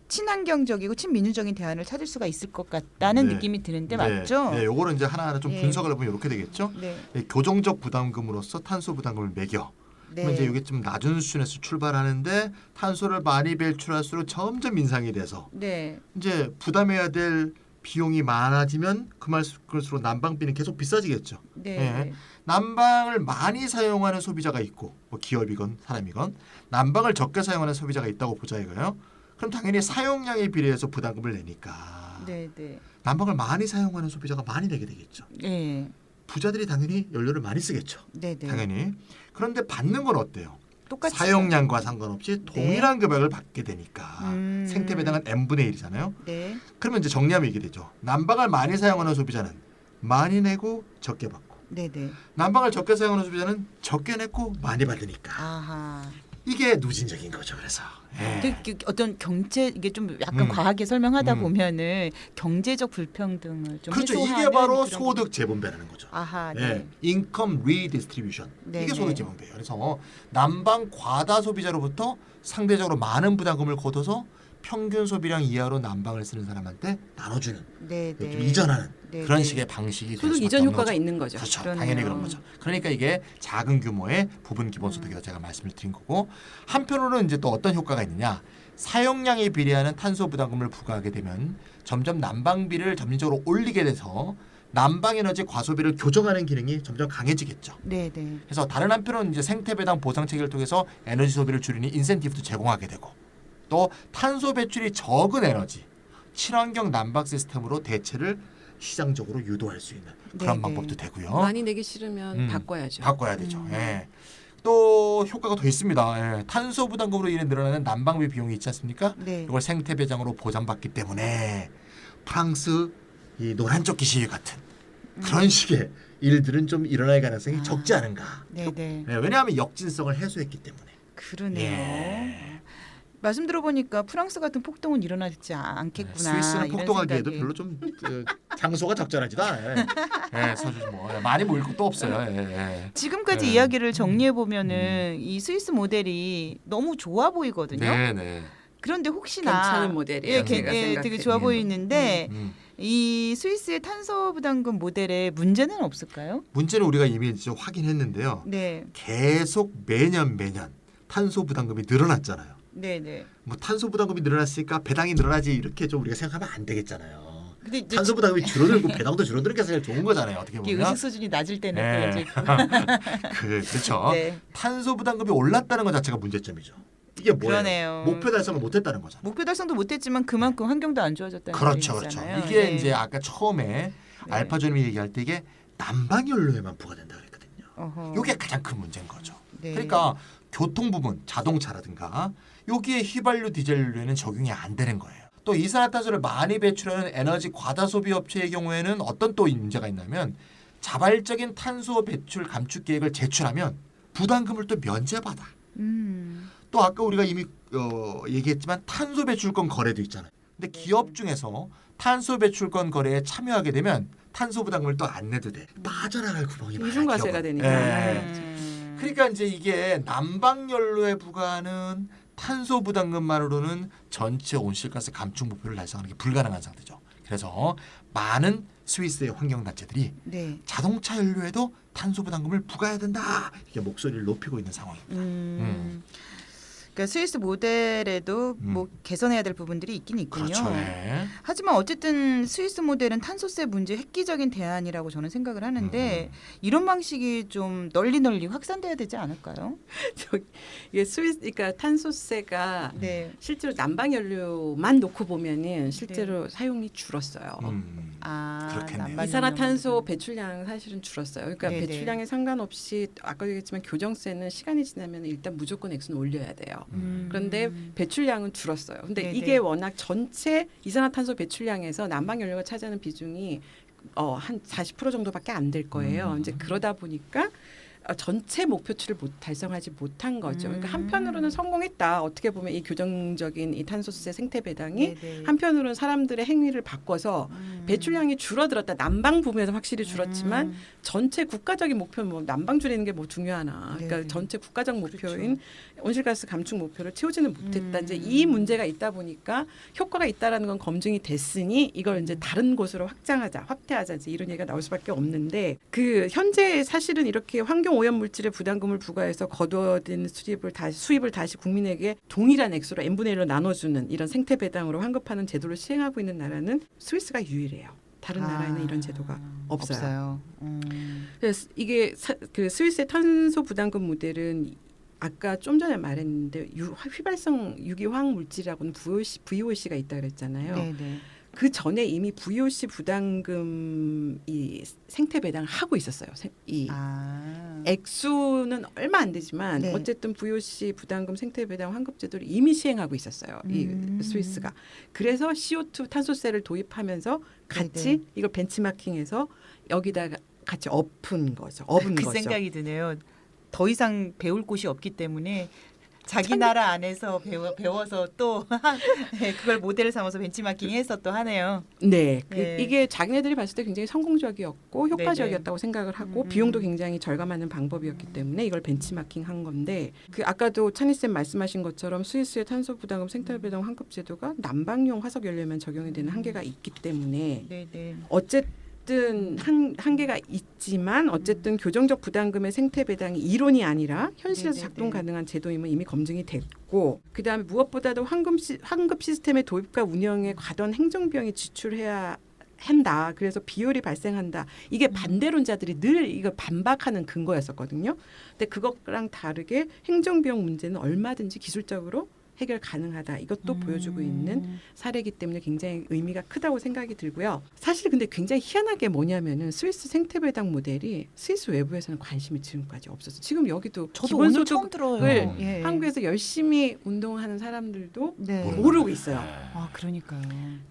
친환경적이고 친민주적인 대안을 찾을 수가 있을 것 같다는 네. 느낌이 드는데 네. 맞죠? 네, 요거는 이제 하나하나 좀 예. 분석을 해보면 이렇게 되겠죠. 네. 네, 교정적 부담금으로서 탄소 부담금을 매겨. 그러면 이제 이게 좀 낮은 수준에서 출발하는데 탄소를 많이 배출할수록 점점 인상이 돼서 네. 이제 부담해야 될 비용이 많아지면 그럴수록 난방비는 계속 비싸지겠죠. 네. 예. 난방을 많이 사용하는 소비자가 있고 뭐 기업이건 사람이건 난방을 적게 사용하는 소비자가 있다고 보자 이거예요. 그럼 당연히 사용량에 비례해서 부담금을 내니까 네, 네. 난방을 많이 사용하는 소비자가 많이 내게 되겠죠. 네. 부자들이 당연히 연료를 많이 쓰겠죠. 네, 네. 당연히. 그런데 받는 건 어때요? 똑같이 사용량과 상관없이 동일한 금액을 받게 되니까 생태배당은 n분의 1이잖아요. 네. 그러면 이제 정리하면 이게 되죠. 난방을 많이 사용하는 소비자는 많이 내고 적게 받고 네, 네. 난방을 적게 사용하는 소비자는 적게 내고 많이 받으니까 아하. 이게 누진적인 거죠. 그래서 예. 어떤 경제 이게 좀 약간 과하게 설명하다 보면은 경제적 불평등을 좀 그렇죠. 해소하는 이게 바로 그런 소득 재분배라는 거죠. 아하. 예, 네. 인컴 리디스트리뷰션 네, 이게 네. 소득 재분배예요. 그래서 난방 과다 소비자로부터 상대적으로 많은 부담금을 걷어서 평균 소비량 이하로 난방을 쓰는 사람한테 나눠주는 네, 좀 네. 이전하는 네, 그런 네. 식의 방식이 될 소득 수밖에 이전 없는 효과가 거죠. 있는 거죠. 그렇죠. 그러네요. 당연히 그런 거죠. 그러니까 이게 작은 규모의 부분 기본소득이라고 제가 말씀을 드린 거고 한편으로는 이제 또 어떤 효과가 있느냐 사용량에 비례하는 탄소 부담금을 부과하게 되면 점점 난방비를 점진적으로 올리게 돼서 난방에너지 과소비를 교정하는 기능이 점점 강해지겠죠. 네, 네. 그래서 다른 한편으로는 이제 생태배당 보상 체계를 통해서 에너지 소비를 줄이는 인센티브도 제공하게 되고 또 탄소 배출이 적은 에너지 친환경 난방 시스템으로 대체를 시장적으로 유도할 수 있는 그런 네, 방법도 네. 되고요. 많이 내기 싫으면 바꿔야죠. 바꿔야 되죠. 예. 또 효과가 더 있습니다. 예. 탄소 부담금으로 인해 늘어나는 난방비 비용이 있지 않습니까? 네. 이걸 생태배당으로 보장받기 때문에 프랑스 이 노란 조끼 시위 같은 그런 식의 일들은 좀 일어날 가능성이 적지 않은가. 네, 네. 예, 왜냐하면 역진성을 해소했기 때문에. 그러네요. 예. 말씀 들어보니까 프랑스 같은 폭동은 일어나지 않겠구나. 스위스는 이런 폭동하기에도 생각이. 별로 좀 장소가 적절하지도 않아요. 예, 서주 뭐 많이 모일 것도 없어요. 예. 지금까지 네. 이야기를 정리해 보면은 이 스위스 모델이 너무 좋아 보이거든요. 네, 네. 그런데 혹시나 괜찮은 모델이에요. 제가 되게 생각해도. 좋아 보이는데 음. 이 스위스의 탄소 부담금 모델에 문제는 없을까요? 문제는 우리가 이미 이제 확인했는데요. 네, 계속 매년 탄소 부담금이 늘어났잖아요. 네, 네. 뭐 탄소 부담금이 늘어났으니까 배당이 늘어나지 이렇게 좀 우리가 생각하면 안 되겠잖아요. 근데 이제 탄소 부담금이 줄어들고 배당도 줄어드는 게 사실 좋은 거잖아요. 어떻게 이게 보면. 의식 수준이 낮을 때는 네. 또 이제 그렇죠. 네. 탄소 부담금이 올랐다는 것 자체가 문제점이죠. 이게 뭐예요? 그러네요. 목표 달성을 못했다는 거잖아요. 목표 달성도 못했지만 그만큼 환경도 안 좋아졌다는 그렇죠, 얘기잖아요. 그렇죠. 이게 네. 이제 아까 처음에 네. 알파존이 얘기할 때 이게 난방연료에만 부과된다 그랬거든요. 어허. 이게 가장 큰 문제인 거죠. 네. 그러니까 교통 부분, 자동차라든가 여기에 휘발유, 디젤유에는 적용이 안 되는 거예요. 또 이산화탄소를 많이 배출하는 에너지 과다 소비 업체의 경우에는 어떤 또 문제가 있냐면 자발적인 탄소 배출 감축 계획을 제출하면 부담금을 또 면제받아. 또 아까 우리가 이미 얘기했지만 탄소 배출권 거래도 있잖아요. 근데 기업 중에서 탄소 배출권 거래에 참여하게 되면 탄소 부담금을 또 안 내도 돼. 빠져나갈 구멍이 많아요. 이중과세가 기업은. 되니까. 예. 그러니까 이제 이게 난방연료에 부과하는 탄소 부담금만으로는 전체 온실가스 감축 목표를 달성하는 게 불가능한 상태죠. 그래서 많은 스위스의 환경단체들이 네. 자동차 연료에도 탄소 부담금을 부과해야 된다. 이게 목소리를 높이고 있는 상황입니다. 그러니까 스위스 모델에도 뭐 개선해야 될 부분들이 있긴 있군요. 그렇죠. 네. 하지만 어쨌든 스위스 모델은 탄소세 문제 획기적인 대안이라고 저는 생각을 하는데 이런 방식이 좀 널리 확산돼야 되지 않을까요? 이게 스위스, 그러니까 탄소세가 네. 실제로 난방연료만 놓고 보면은 실제로 사용이 줄었어요. 아, 그렇겠네요. 난방연료. 이산화탄소 배출량은 사실은 줄었어요. 그러니까 네네. 배출량에 상관없이 아까 얘기했지만 교정세는 시간이 지나면 일단 무조건 액수는 올려야 돼요. 그런데 배출량은 줄었어요. 근데 네네. 이게 워낙 전체 이산화탄소 배출량에서 난방연료가 차지하는 비중이 한 40% 정도밖에 안 될 거예요. 이제 그러다 보니까 전체 목표치를 달성하지 못한 거죠. 그러니까 한편으로는 성공했다. 어떻게 보면 이 교정적인 이 탄소세 생태 배당이 네네. 한편으로는 사람들의 행위를 바꿔서 배출량이 줄어들었다. 난방 부분에서 확실히 줄었지만 전체 국가적인 목표는 뭐 난방 줄이는 게 뭐 중요하나. 그러니까 네네. 전체 국가적 목표인 그렇죠. 온실가스 감축 목표를 채우지는 못했다. 이제 이 문제가 있다 보니까 효과가 있다라는 건 검증이 됐으니 이걸 이제 다른 곳으로 확대하자 이제 이런 얘기가 나올 수밖에 없는데 그 현재 사실은 이렇게 환경 오염 물질의 부담금을 부과해서 거두어진 수입을 다시 국민에게 동일한 액수로 n분의 1로 나눠주는 이런 생태 배당으로 환급하는 제도를 시행하고 있는 나라는 스위스가 유일해요. 다른 나라에는 이런 제도가 없어요. 그래서 이게 그 스위스의 탄소 부담금 모델은 아까 좀 전에 말했는데 휘발성 유기화학 물질이라고는 VOC가 있다 그랬잖아요. 네네. 그 전에 이미 VOC 부담금 이 생태 배당을 하고 있었어요. 액수는 얼마 안 되지만 네. 어쨌든 VOC 부담금 생태 배당 환급 제도를 이미 시행하고 있었어요. 이 스위스가. 그래서 CO2 탄소세를 도입하면서 같이 네네. 이걸 벤치마킹해서 여기다가 같이 업은 거죠. 업은 그 거죠. 생각이 드네요. 더 이상 배울 곳이 없기 때문에 자기 나라 안에서 배워서 또 그걸 모델을 삼아서 벤치마킹해서 또 하네요. 네, 네. 이게 자기네들이 봤을 때 굉장히 성공적이었고 효과적이었다고 생각을 하고 비용도 굉장히 절감하는 방법이었기 때문에 이걸 벤치마킹한 건데 그 아까도 찬희쌤 말씀하신 것처럼 스위스의 탄소 부담금 생태 배당 환급 제도가 난방용 화석 연료에만 적용이 되는 한계가 있기 때문에 네네. 어쨌든 한계가 있지만 어쨌든 교정적 부담금의 생태 배당이 이론이 아니라 현실에서 네네네. 작동 가능한 제도임은 이미 검증이 됐고 그다음에 무엇보다도 환급 시스템의 도입과 운영에 과도한 행정비용이 지출해야 한다. 그래서 비효율이 발생한다. 이게 반대론자들이 늘 이거 반박하는 근거였었거든요. 근데 그것랑 다르게 행정비용 문제는 얼마든지 기술적으로 해결 가능하다. 이것도 보여주고 있는 사례이기 때문에 굉장히 의미가 크다고 생각이 들고요. 사실 근데 굉장히 희한하게 뭐냐면은 스위스 생태배당 모델이 스위스 외부에서는 관심이 지금까지 없었어요. 지금 여기도 저도 오늘 처음 기본소득을 들어요. 예. 한국에서 열심히 운동하는 사람들도 네. 모르고 있어요. 아 그러니까요.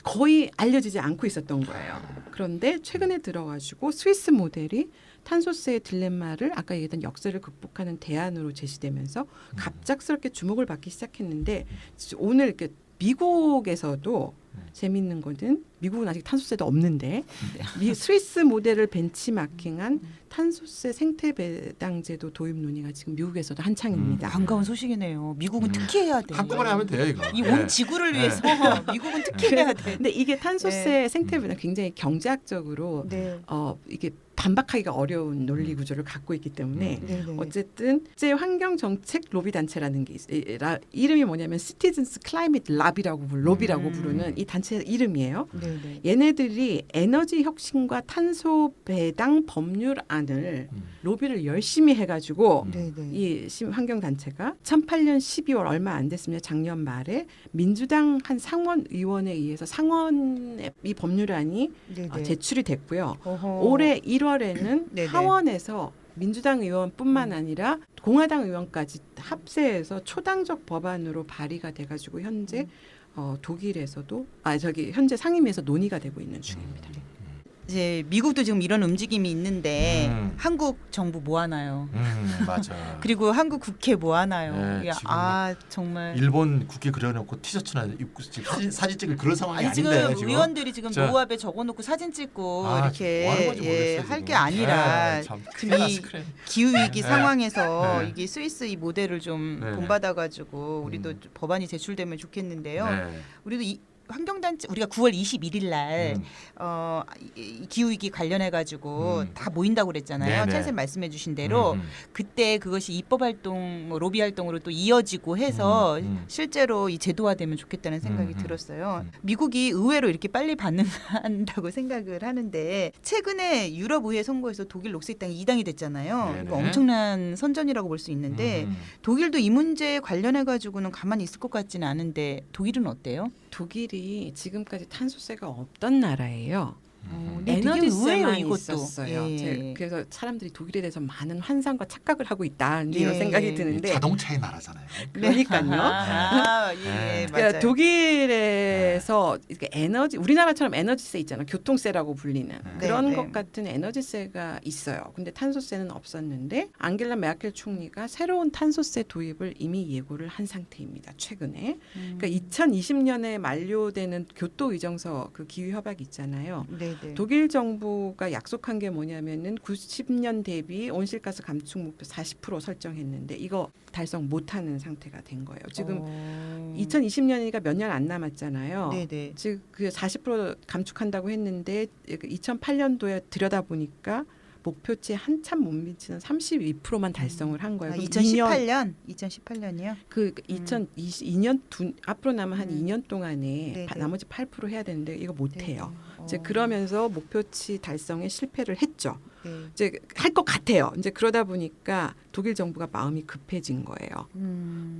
거의 알려지지 않고 있었던 거예요. 그런데 최근에 들어가지고 스위스 모델이 탄소세의 딜레마를 아까 얘기했던 역사를 극복하는 대안으로 제시되면서 갑작스럽게 주목을 받기 시작했는데 오늘 이렇게 미국에서도 재밌는 거는 미국은 아직 탄소세도 없는데 스위스 모델을 벤치마킹한 탄소세 생태 배당제도 도입 논의가 지금 미국에서도 한창입니다. 반가운 소식이네요. 미국은 특히 해야 돼. 한꺼번에 하면 돼요 이거. 이 온 지구를 위해서 미국은 특히 해야 돼. 근데 이게 탄소세 생태 배당 굉장히 경제학적으로 네. 이게 반박하기가 어려운 논리 구조를 갖고 있기 때문에 네네. 어쨌든 국제 환경 정책 로비 단체라는 게 이름이 뭐냐면 Citizens Climate Lobby라고 로비라고 부르는 이 단체 이름이에요. 네네. 얘네들이 에너지 혁신과 탄소 배당 법률안을 로비를 열심히 해가지고 네네. 이 환경 단체가 2008년 12월 얼마 안 됐습니다. 작년 말에 민주당 한 상원 의원에 의해서 상원의 이 법률안이 네네. 제출이 됐고요. 어허. 올해 1월에는 네네. 하원에서 민주당 의원뿐만 아니라 공화당 의원까지 합세해서 초당적 법안으로 발의가 돼가지고 현재 독일에서도 현재 상임위에서 논의가 되고 있는 중입니다. 이제 미국도 지금 이런 움직임이 있는데 음. 한국 정부 뭐 하나요? 맞아. 그리고 한국 국회 뭐 하나요? 네, 이게 지금 정말 일본 국회 그려놓고 티셔츠나 입고 지금 사진 찍을 그런 상황이 지금 아닌데 지금. 의원들이 지금 자. 노후압에 적어놓고 사진 찍고 아, 이렇게 뭐 하는 건지 모르겠어요, 할 지금. 게 아니라 참 지금 이 기후 위기 네. 상황에서 네. 이게 스위스 이 모델을 좀 네. 본받아가지고 우리도 법안이 제출되면 좋겠는데요. 네. 우리도 이 환경단체 우리가 9월 21일 날 이 기후위기 관련해 가지고 다 모인다고 그랬잖아요. 네네. 찬 쌤 말씀해주신 대로 그때 그것이 입법 활동, 뭐 로비 활동으로 또 이어지고 해서 실제로 이 제도화되면 좋겠다는 생각이 들었어요. 미국이 의외로 이렇게 빨리 반응한다고 생각을 하는데 최근에 유럽 의회 선거에서 독일 녹색당이 2당이 됐잖아요. 네네. 이거 엄청난 선전이라고 볼 수 있는데 독일도 이 문제에 관련해 가지고는 가만히 있을 것 같지는 않은데 독일은 어때요? 독일이 지금까지 탄소세가 없던 나라예요. 근데 되게 의외예요, 에너지세만 이것도. 있었어요. 예. 그래서 사람들이 독일에 대해서 많은 환상과 착각을 하고 있다 이런 예. 생각이 드는데 자동차의 나라잖아요. 그러니까요. 예, 그러니까 맞아요. 독일에서 이렇게 에너지 우리나라처럼 에너지세 있잖아요. 교통세라고 불리는 그런 네, 것 네. 같은 에너지세가 있어요. 근데 탄소세는 없었는데 앙겔라 메르켈 총리가 새로운 탄소세 도입을 이미 예고를 한 상태입니다. 최근에. 그러니까 2020년에 만료되는 교토 의정서 그 기후 협약 있잖아요. 네네. 독일 정부가 약속한 게 뭐냐면은 90년 대비 온실가스 감축 목표 40% 설정했는데 이거 달성 못하는 상태가 된 거예요. 지금 2020년이니까 몇 년 안 남았잖아요. 네네. 즉 그 40% 감축한다고 했는데 2008년도에 들여다보니까 목표치에 한참 못 미치는 32%만 달성을 한 거예요. 그럼 2018년이요? 그 2022년 앞으로 남은 한 2년 동안에 네네. 나머지 8% 해야 되는데 이거 못 해요. 네네. 이제 그러면서 목표치 달성에 실패를 했죠. 네. 이제 할 것 같아요. 이제 그러다 보니까 독일 정부가 마음이 급해진 거예요.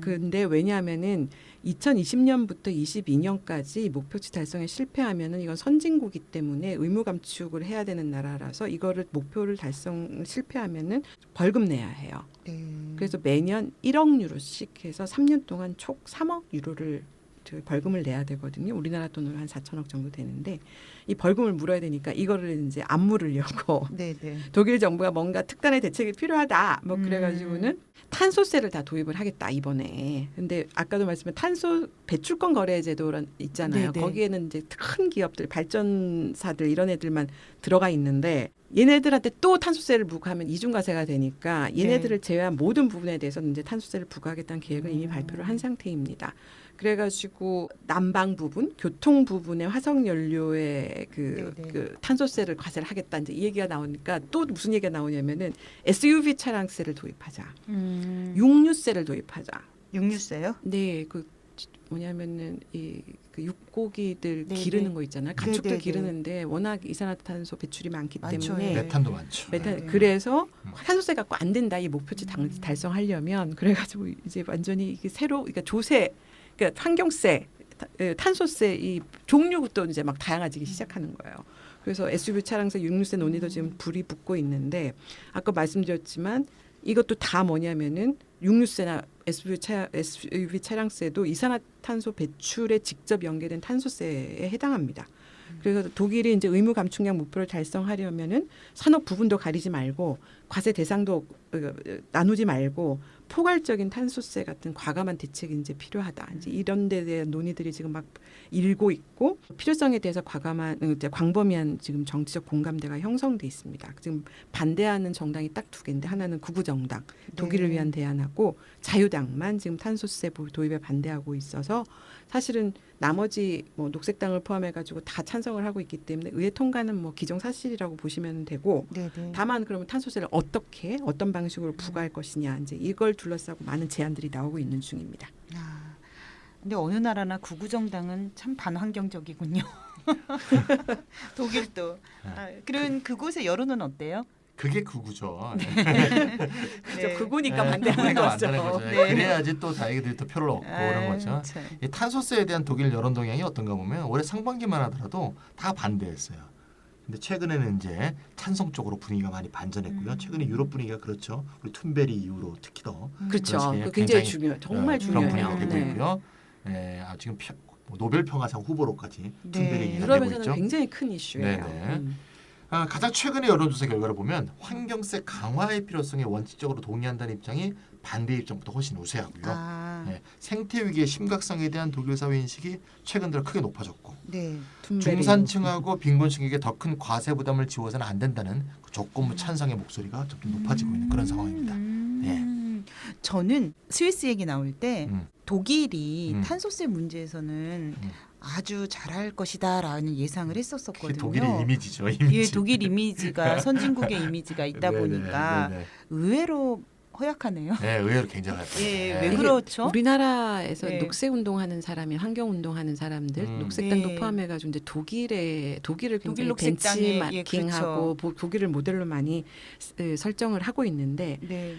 근데 왜냐하면은 2020년부터 22년까지 목표치 달성에 실패하면은 이건 선진국이기 때문에 의무 감축을 해야 되는 나라라서 이거를 목표를 달성 실패하면은 벌금 내야 해요. 네. 그래서 매년 1억 유로씩 해서 3년 동안 총 3억 유로를 벌금을 내야 되거든요. 우리나라 돈으로 한 4천억 정도 되는데 이 벌금을 물어야 되니까 이거를 이제 안 물으려고 네네. 독일 정부가 뭔가 특단의 대책이 필요하다. 뭐 그래가지고는 탄소세를 다 도입을 하겠다 이번에. 근데 아까도 말씀한 탄소 배출권 거래 제도란 있잖아요. 네네. 거기에는 이제 큰 기업들, 발전사들 이런 애들만 들어가 있는데 얘네들한테 또 탄소세를 부과하면 이중과세가 되니까 얘네들을 제외한 모든 부분에 대해서는 이제 탄소세를 부과하겠다는 계획을 이미 발표를 한 상태입니다. 그래가지고 난방 부분, 교통 부분의 화석 연료의 그 탄소세를 과세를 하겠다 이제 이 얘기가 나오니까 또 무슨 얘기가 나오냐면은 SUV 차량세를 도입하자, 육류세를 도입하자. 육류세요? 네, 그 뭐냐면은 그 육고기들 네네. 기르는 거 있잖아요. 가축들 네네네. 기르는데 워낙 이산화탄소 배출이 많기 많죠, 때문에 예. 메탄도 많죠. 메탄 그래서 탄소세 갖고 안 된다 이 목표치 달성하려면 그래가지고 이제 완전히 이게 새로 그러니까 조세 그러니까 환경세 탄소세 이 종류도 이제 막 다양해지기 시작하는 거예요. 그래서 SUV 차량세 육류세 논의도 지금 불이 붙고 있는데 아까 말씀드렸지만 이것도 다 뭐냐면은 육류세나 SUV 차량세도 이산화탄소 배출에 직접 연계된 탄소세에 해당합니다. 그래서 독일이 이제 의무 감축량 목표를 달성하려면은 산업 부분도 가리지 말고 과세 대상도 나누지 말고 포괄적인 탄소세 같은 과감한 대책이 이제 필요하다. 이제 이런 데 대한 논의들이 지금 막 일고 있고 필요성에 대해서 이제 광범위한 지금 정치적 공감대가 형성돼 있습니다. 지금 반대하는 정당이 딱 두 개인데 하나는 구구정당, 독일을 위한 대안하고 자유당만 지금 탄소세 도입에 반대하고 있어서 사실은 나머지 뭐 녹색당을 포함해가지고 다 찬성을 하고 있기 때문에 의회 통과는 뭐 기정사실이라고 보시면 되고 네네. 다만 그러면 탄소세를 어떻게 어떤 방식으로 부과할 것이냐 이제 이걸 둘러싸고 많은 제안들이 나오고 있는 중입니다. 아, 근데 어느 나라나 구구정당은 참 반환경적이군요. 독일도. 아, 그런 그곳의 여론은 어때요? 그게 극우죠. 그렇죠. 그거니까 반대하는 그러니까 거죠. 만드는 거죠. 네. 그래야지 또 자기들이 또 표를 얻고 그런 거죠. 참. 이 탄소세에 대한 독일 여론 동향이 어떤가 보면 올해 상반기만 하더라도 다 반대했어요. 근데 최근에는 이제 찬성 쪽으로 분위기가 많이 반전했고요. 최근에 유럽 분위기가 그렇죠. 우리 툰베리 이후로 특히 더 그렇죠. 그런 식의 굉장히 굉장히, 중요해요. 정말 그런 중요해요. 분위기가 되고 네. 있고요. 지금 뭐 노벨 평화상 후보로까지 툰베리 얘기가 되고 유럽에서는 있죠. 굉장히 큰 이슈예요. 네네. 가장 최근의 여론조사 결과를 보면 환경세 강화의 필요성에 원칙적으로 동의한다는 입장이 반대 입장보다 훨씬 우세하고요. 아, 네, 생태 위기의 심각성에 대한 독일 사회 인식이 최근 들어 크게 높아졌고 네. 툰베리. 중산층하고 빈곤층에게 더 큰 과세 부담을 지워서는 안 된다는 그 조건부 찬성의 목소리가 점점 높아지고 있는 그런 상황입니다. 저는 스위스 얘기 나올 때 음. 독일이 음. 탄소세 문제에서는 아주 잘할 것이다라는 예상을 그게 했었거든요. 독일의 이미지죠. 이미지. 예, 독일 이미지가 선진국의 이미지가 있다 네네, 보니까 네네. 의외로 허약하네요. 네, 의외로 굉장할 거예요. 예, 네. 왜 이게 그렇죠? 우리나라에서 네. 녹색 운동하는 사람이 환경 운동하는 사람들, 녹색당도 네. 포함해가지고 이제 독일을 독일 굉장히 녹색당이, 벤치마킹하고 독일을 모델로 많이 설정을 하고 있는데 네.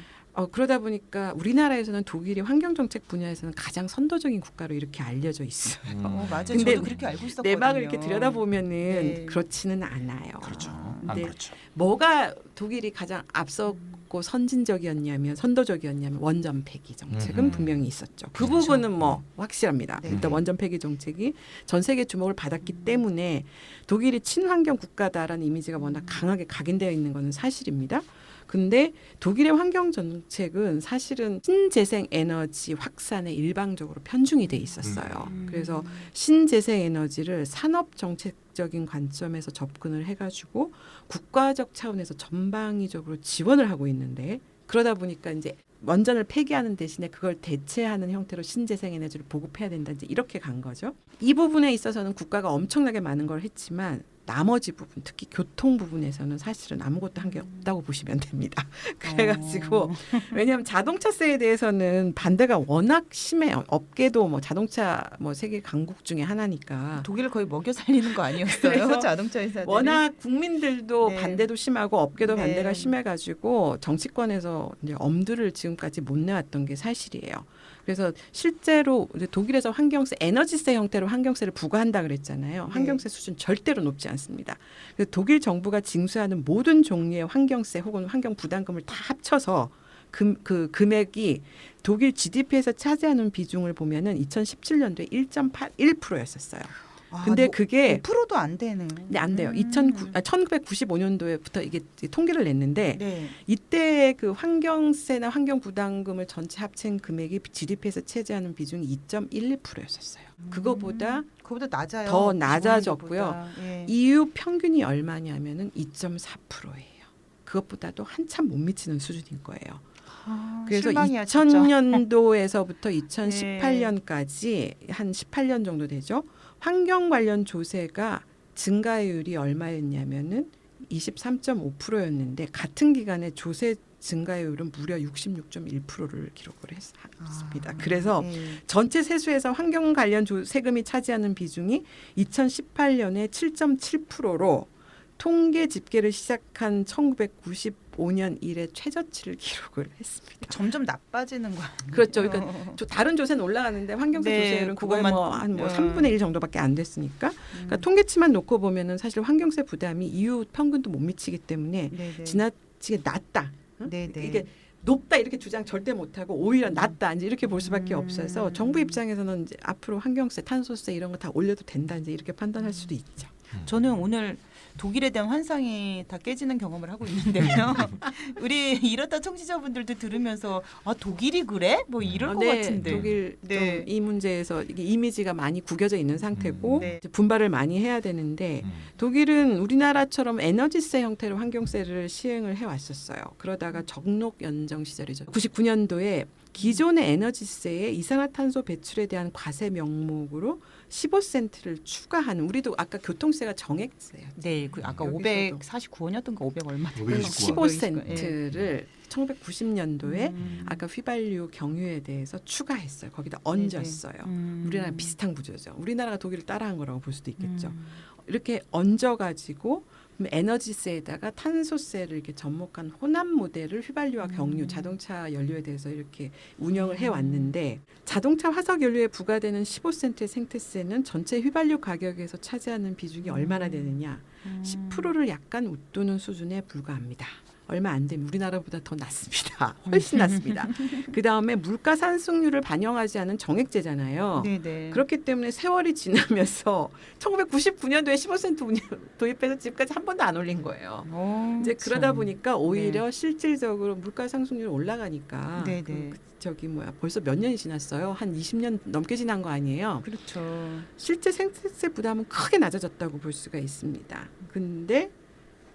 그러다 보니까 우리나라에서는 독일이 환경 정책 분야에서는 가장 선도적인 국가로 이렇게 알려져 있어요. 맞아요. 근데 저도 그렇게 알고 있었거든요. 내막을 이렇게 들여다보면은 네. 그렇지는 않아요. 그렇죠. 아, 안 네. 그렇죠. 뭐가 독일이 가장 앞섰고 선진적이었냐면 선도적이었냐면 원전 폐기 정책은 분명히 있었죠. 그 그렇죠. 부분은 뭐 확실합니다. 네. 일단 원전 폐기 정책이 전 세계 주목을 받았기 때문에 독일이 친환경 국가다라는 이미지가 워낙 강하게 각인되어 있는 것은 사실입니다. 근데 독일의 환경 정책은 사실은 신재생 에너지 확산에 일방적으로 편중이 돼 있었어요. 그래서 신재생 에너지를 산업 정책적인 관점에서 접근을 해가지고 국가적 차원에서 전방위적으로 지원을 하고 있는데 그러다 보니까 이제 원전을 폐기하는 대신에 그걸 대체하는 형태로 신재생 에너지를 보급해야 된다. 이제 이렇게 간 거죠. 이 부분에 있어서는 국가가 엄청나게 많은 걸 했지만 나머지 부분, 특히 교통 부분에서는 사실은 아무것도 한 게 없다고 보시면 됩니다. 그래가지고 왜냐하면 자동차세에 대해서는 반대가 워낙 심해요. 업계도 뭐 자동차 뭐 세계 강국 중에 하나니까 독일을 거의 먹여 살리는 거 아니었어요? 그래서 자동차 회사들이. 워낙 국민들도 네. 반대도 심하고 업계도 네. 반대가 심해가지고 정치권에서 이제 엄두를 지금까지 못 내왔던 게 사실이에요. 그래서 실제로 이제 독일에서 환경세, 에너지세 형태로 환경세를 부과한다 그랬잖아요. 환경세 수준 절대로 높지 않습니다. 그래서 독일 정부가 징수하는 모든 종류의 환경세 혹은 환경 부담금을 다 합쳐서 그 금액이 독일 GDP에서 차지하는 비중을 보면은 2017년도에 1.81%였었어요. 근데 그게 5%도 안 되는. 네, 안 돼요. 1995년도에부터 이게 통계를 냈는데 네. 이때 그 환경세나 환경 부담금을 전체 합친 금액이 GDP에서 차지하는 비중이 2.12%였었어요. 그거보다 그거보다 낮아요. 더 낮아졌고요. 95년도보다. 예. EU 평균이 얼마냐면은 2.4%예요. 그것보다도 한참 못 미치는 수준인 거예요. 아, 그래서 실망이야, 진짜. 2000년도에서부터 2018년까지 한 18년 정도 되죠. 환경 관련 조세가 증가율이 얼마였냐면은 23.5%였는데 같은 기간에 조세 증가율은 무려 66.1%를 기록을 했습니다. 그래서 네. 전체 전체 세수에서 환경 관련 세금이 차지하는 비중이 2018년에 7.7%로 통계 집계를 시작한 1995년 이래 최저치를 기록을 했습니다. 점점 나빠지는 거 아니에요? 그렇죠. 그러니까 다른 조세는 올라가는데 환경세 네, 조세율은 그거의 그것만- 뭐한 3분의 1 정도밖에 안 됐으니까. 그러니까 통계치만 놓고 보면은 사실 환경세 부담이 EU 평균도 못 미치기 때문에 네네. 지나치게 낮다. 응? 네네. 이게 높다 이렇게 주장 절대 못하고 오히려 낮다 이제 이렇게 볼 수밖에 없어서 정부 입장에서는 이제 앞으로 환경세, 탄소세 이런 거 다 올려도 된다 이제 이렇게 판단할 수도 있죠. 저는 오늘 독일에 대한 환상이 다 깨지는 경험을 하고 있는데요. 우리 이렇다 청취자분들도 들으면서 아 독일이 그래? 뭐 이럴 것 네, 같은데. 독일 네. 좀 이 문제에서 이게 이미지가 많이 구겨져 있는 상태고 네. 이제 분발을 많이 해야 되는데 음. 독일은 우리나라처럼 에너지세 형태로 환경세를 시행을 해왔었어요. 그러다가 적록 연정 시절이죠. 99년도에 기존의 에너지세에 이산화탄소 배출에 대한 과세 명목으로 15센트를 추가하는 우리도 아까 교통세가 정액세예요. 네, 그 아까 여기서도. 549원이었던가 500 얼마. 529원. 15센트를 1990년도에 음. 아까 휘발유 경유에 대해서 추가했어요. 거기다 얹었어요. 우리나라 비슷한 구조죠. 우리나라가 독일을 따라한 거라고 볼 수도 있겠죠. 이렇게 얹어가지고 에너지세에다가 탄소세를 이렇게 접목한 혼합 모델을 휘발유와 경유, 자동차 연료에 대해서 이렇게 운영을 해왔는데 자동차 화석 연료에 부과되는 15센트의 생태세는 전체 휘발유 가격에서 차지하는 비중이 얼마나 되느냐? 10%를 약간 웃도는 수준에 불과합니다. 얼마 안 되면 우리나라보다 더 낮습니다. 훨씬 낮습니다. 그 다음에 물가 상승률을 반영하지 않은 정액제잖아요. 네네. 그렇기 때문에 세월이 지나면서 1999년도에 15센트 도입해서 지금까지 한 번도 안 올린 거예요. 이제 그러다 보니까 오히려 실질적으로 물가 상승률이 올라가니까 네네. 벌써 몇 년이 지났어요. 한 20년 넘게 지난 거 아니에요. 그렇죠. 실제 생태세 부담은 크게 낮아졌다고 볼 수가 있습니다. 근데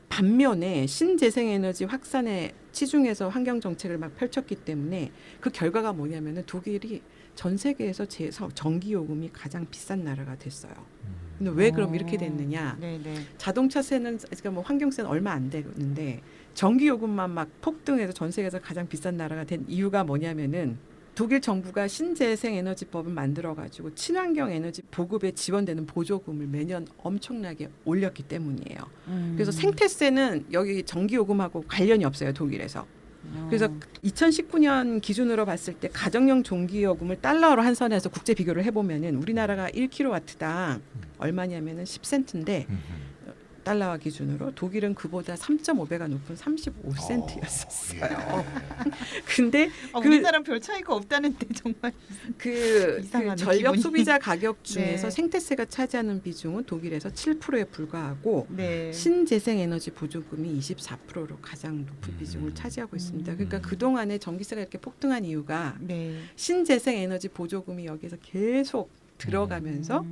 반면에 신재생에너지 확산에 치중해서 환경 정책을 막 펼쳤기 때문에 그 결과가 뭐냐면은 독일이 전 세계에서 전기 요금이 가장 비싼 나라가 됐어요. 근데 왜 그럼 이렇게 됐느냐? 네네. 자동차세는 그러니까 뭐 환경세는 얼마 안 되는데 전기 요금만 막 폭등해서 전 세계에서 가장 비싼 나라가 된 이유가 뭐냐면은 독일 정부가 신재생 에너지법을 만들어 가지고 친환경 에너지 보급에 지원되는 보조금을 매년 엄청나게 올렸기 때문이에요. 그래서 생태세는 여기 전기 요금하고 관련이 없어요, 독일에서. 그래서 2019년 기준으로 봤을 때 가정용 전기요금을 달러로 환산해서 국제 비교를 해보면은 우리나라가 1kW당 얼마냐면은 10센트인데 달러와 기준으로 독일은 그보다 3.5배가 높은 35센트였었어요. 근데 우리나라랑 별 차이가 없다는데 정말 그 이상하네, 전력 기분이. 소비자 가격 중에서 네. 생태세가 차지하는 비중은 독일에서 7%에 불과하고 네. 신재생 에너지 보조금이 24%로 가장 높은 비중을 차지하고 있습니다. 그러니까 그동안에 전기세가 이렇게 폭등한 이유가 네. 신재생 에너지 보조금이 여기서 계속 들어가면서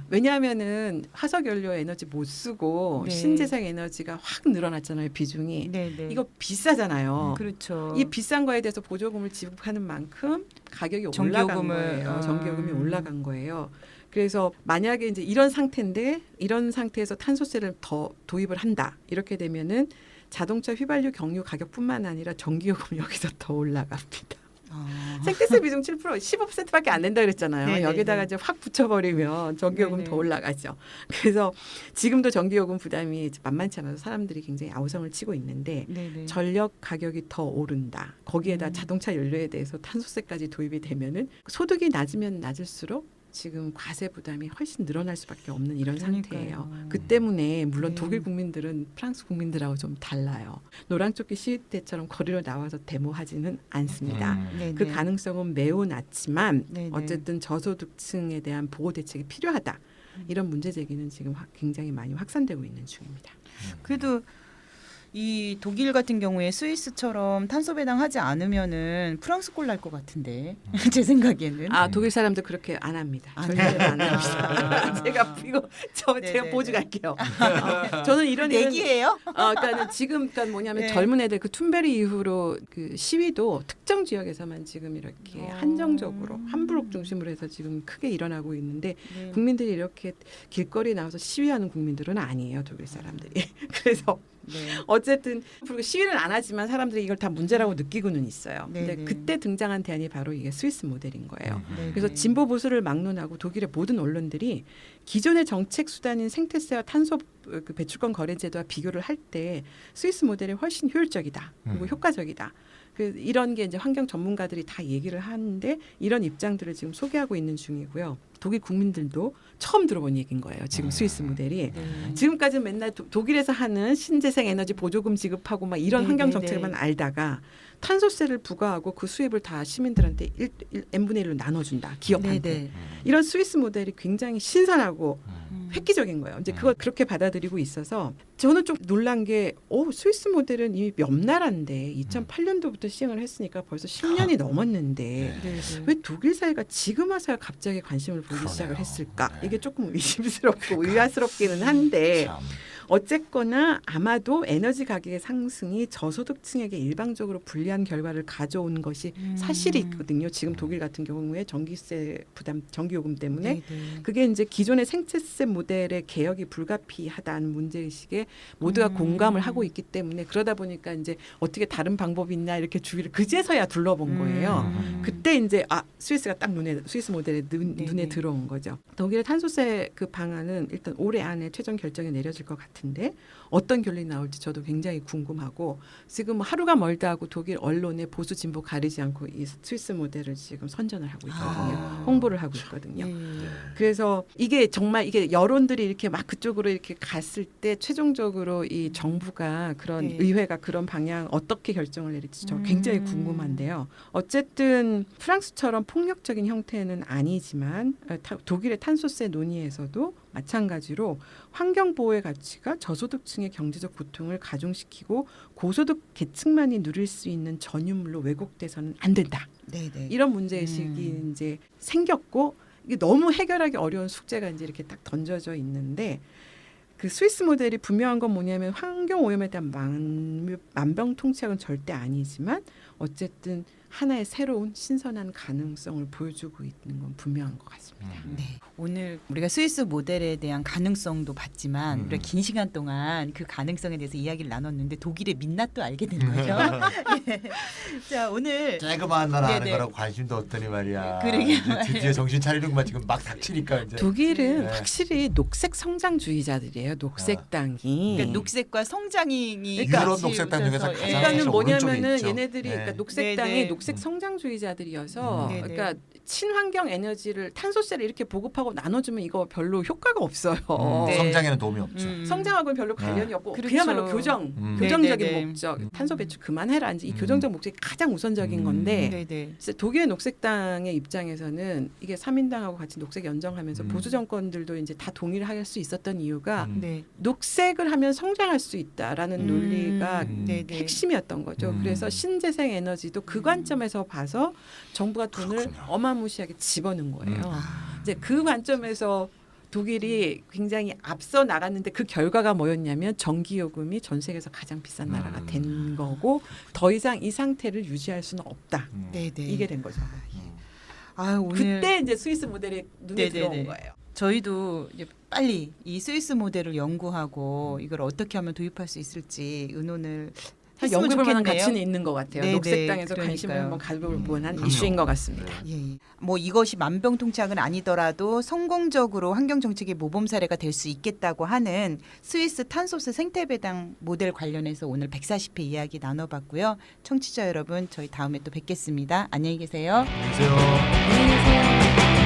왜냐하면은 화석 연료 에너지 못 쓰고 네. 신재생 에너지가 확 늘어났잖아요, 비중이. 네네. 이거 비싸잖아요. 그렇죠. 이 비싼 거에 대해서 보조금을 지급하는 만큼 가격이 올라간 전기요금을, 거예요. 전기요금이 올라간 거예요. 그래서 만약에 이제 이런 상태인데 이런 상태에서 탄소세를 더 도입을 한다. 이렇게 되면은 자동차 휘발유 경유 가격뿐만 아니라 전기요금 여기서 더 올라갑니다. 생태세 비중 7% 15%밖에 안 된다 그랬잖아요. 네네네. 여기다가 이제 확 붙여버리면 전기요금 네네. 더 올라가죠. 그래서 지금도 전기요금 부담이 이제 만만치 않아서 사람들이 굉장히 아우성을 치고 있는데 네네. 전력 가격이 더 오른다. 거기에다 자동차 연료에 대해서 탄소세까지 도입이 되면은 소득이 낮으면 낮을수록 지금 과세 부담이 훨씬 늘어날 수밖에 없는 이런 그러니까요. 상태예요. 그 때문에 물론 네. 독일 국민들은 프랑스 국민들하고 좀 달라요. 노란조끼 시위 때처럼 거리로 나와서 데모하지는 않습니다. 네네. 그 가능성은 매우 낮지만 네네. 어쨌든 저소득층에 대한 보호 대책이 필요하다. 이런 문제 제기는 지금 굉장히 많이 확산되고 있는 중입니다. 그래도 이 독일 같은 경우에 스위스처럼 탄소 배당하지 않으면은 프랑스 꼴 날 것 같은데 제 생각에는. 아 독일 사람들 그렇게 안 합니다. 안 절대로 안 해요? 합니다. 제가 이거 제가 네네네. 보증 할게요. 저는 이런 일은 내기예요? 그러니까 지금 그러니까 뭐냐면 네. 젊은 애들 그 툰베리 이후로 그 시위도 특정 지역에서만 지금 이렇게 한정적으로 함부르크 중심으로 해서 지금 크게 일어나고 있는데 네. 국민들이 이렇게 길거리에 나와서 시위하는 국민들은 아니에요, 독일 사람들이. 그래서 네. 어쨌든 그리고 시위는 안 하지만 사람들이 이걸 다 문제라고 느끼고는 있어요. 네네. 근데 그때 등장한 대안이 바로 이게 스위스 모델인 거예요. 네. 그래서 진보 보수를 막론하고 독일의 모든 언론들이 기존의 정책 수단인 생태세와 탄소 그 배출권 거래 제도와 비교를 할 때 스위스 모델이 훨씬 효율적이다. 그리고 효과적이다. 이런 게 이제 환경 전문가들이 다 얘기를 하는데 이런 입장들을 지금 소개하고 있는 중이고요. 독일 국민들도 처음 들어본 얘기인 거예요. 지금 스위스 모델이. 네. 지금까지는 맨날 독일에서 하는 신재생 에너지 보조금 지급하고 막 이런 네, 환경 네, 정책만 네. 알다가 탄소세를 부과하고 그 수입을 다 시민들한테 n분의 1로 나눠준다. 기업한테. 네네. 이런 스위스 모델이 굉장히 신선하고 획기적인 거예요. 이제 그걸 그렇게 받아들이고 있어서 저는 좀 놀란 게 스위스 모델은 이미 몇 나라인데 2008년도부터 시행을 했으니까 벌써 10년이 넘었는데 네. 네, 네. 왜 독일 사회가 지금 와서야 갑자기 관심을 보이기 그러네요. 시작을 했을까? 네. 이게 조금 의심스럽고 의아스럽기는 한데 참. 어쨌거나 아마도 에너지 가격의 상승이 저소득층에게 일방적으로 불리한 결과를 가져온 것이 사실이 있거든요. 지금 독일 같은 경우에 전기세 부담, 전기요금 때문에 네, 네. 그게 이제 기존의 생체세 모델의 개혁이 불가피하다는 문제의식에 모두가 공감을 하고 있기 때문에 그러다 보니까 이제 어떻게 다른 방법이 있나 이렇게 주위를 그제서야 둘러본 거예요. 그때 이제 스위스가 딱 스위스 모델에 눈에 들어온 거죠. 독일의 탄소세 그 방안은 일단 올해 안에 최종 결정이 내려질 것 같은데 어떤 결론이 나올지 저도 굉장히 궁금하고 지금 하루가 멀다 하고 독일 언론의 보수 진보 가리지 않고 이 스위스 모델을 지금 선전을 하고 있거든요. 홍보를 하고 있거든요. 네. 그래서 이게 정말 이게 여론들이 이렇게 막 그쪽으로 이렇게 갔을 때 최종적으로 이 정부가 그런 네. 의회가 그런 방향 어떻게 결정을 내릴지 저 굉장히 궁금한데요. 어쨌든 프랑스처럼 폭력적인 형태는 아니지만 독일의 탄소세 논의에서도 마찬가지로 환경 보호의 가치가 저소득층의 경제적 고통을 가중시키고 고소득 계층만이 누릴 수 있는 전유물로 왜곡돼서는 안 된다. 네, 네. 이런 문제의식이 이제 생겼고 이게 너무 해결하기 어려운 숙제가 이제 이렇게 딱 던져져 있는데 그 스위스 모델이 분명한 건 뭐냐면 환경 오염에 대한 만병통치약은 절대 아니지만 어쨌든 하나의 새로운 신선한 가능성을 보여주고 있는 건 분명한 것 같습니다. 네. 오늘 우리가 스위스 모델에 대한 가능성도 봤지만 우리가 긴 시간 동안 그 가능성에 대해서 이야기를 나눴는데 독일의 민낯도 알게 된 거죠. 예. 자, 오늘 쬐그마한 나라 하는 네네. 거라고 관심도 없더니 말이야. 그러게 이제 드디어 정신 차리는구만. 지금 막 닥치니까 이제. 독일은 네. 확실히 녹색 성장주의자들이에요. 녹색당이. 그러니까 녹색과 성장이 그러니까 유럽 녹색당 중에서 오셔서, 가장 그러니까는 사실 뭐냐면은 오른쪽에 있죠. 얘네들이 네. 그러니까 녹색당이 네네. 녹색 성장주의자들이어서 네네. 그러니까 친환경 에너지를 탄소세를 이렇게 보급하고 나눠주면 이거 별로 효과가 없어요. 네. 성장에는 도움이 없죠. 성장하고는 별로 관련이 없고 그렇죠. 그야말로 교정적인 네네네. 목적 탄소 배출 그만해라 이제 이 교정적 목적이 가장 우선적인 건데 네, 네. 진짜 독일의 녹색당의 입장에서는 이게 3인당하고 같이 녹색 연정하면서 보수 정권들도 이제 다 동의를 할 수 있었던 이유가 네. 녹색을 하면 성장할 수 있다라는 논리가 네, 네. 핵심이었던 거죠. 그래서 신재생 에너지도 그 관점에서 봐서 정부가 돈을 그렇군요. 어마무시하게 집어넣은 거예요. 이제 그 관점에서 독일이 굉장히 앞서 나갔는데 그 결과가 뭐였냐면 전기요금이 전 세계에서 가장 비싼 나라가 된 거고 더 이상 이 상태를 유지할 수는 없다. 네, 네. 이게 된 거죠. 아, 오늘 그때 이제 스위스 모델이 눈에 네네네. 들어온 거예요. 저희도 이제 빨리 이 스위스 모델을 연구하고 이걸 어떻게 하면 도입할 수 있을지 의논을 했으면 연구해볼 만한 좋겠네요. 가치는 있는 것 같아요. 네네, 녹색당에서 관심을 그러니까요. 한번 가져볼 만한 그럼요. 이슈인 것 같습니다. 예, 예. 뭐 이것이 만병통치약은 아니더라도 성공적으로 환경 정책의 모범 사례가 될 수 있겠다고 하는 스위스 탄소세 생태배당 모델 관련해서 오늘 140회 이야기 나눠봤고요. 청취자 여러분, 저희 다음에 또 뵙겠습니다. 안녕히 계세요. 안녕히 계세요. 안녕히 계세요.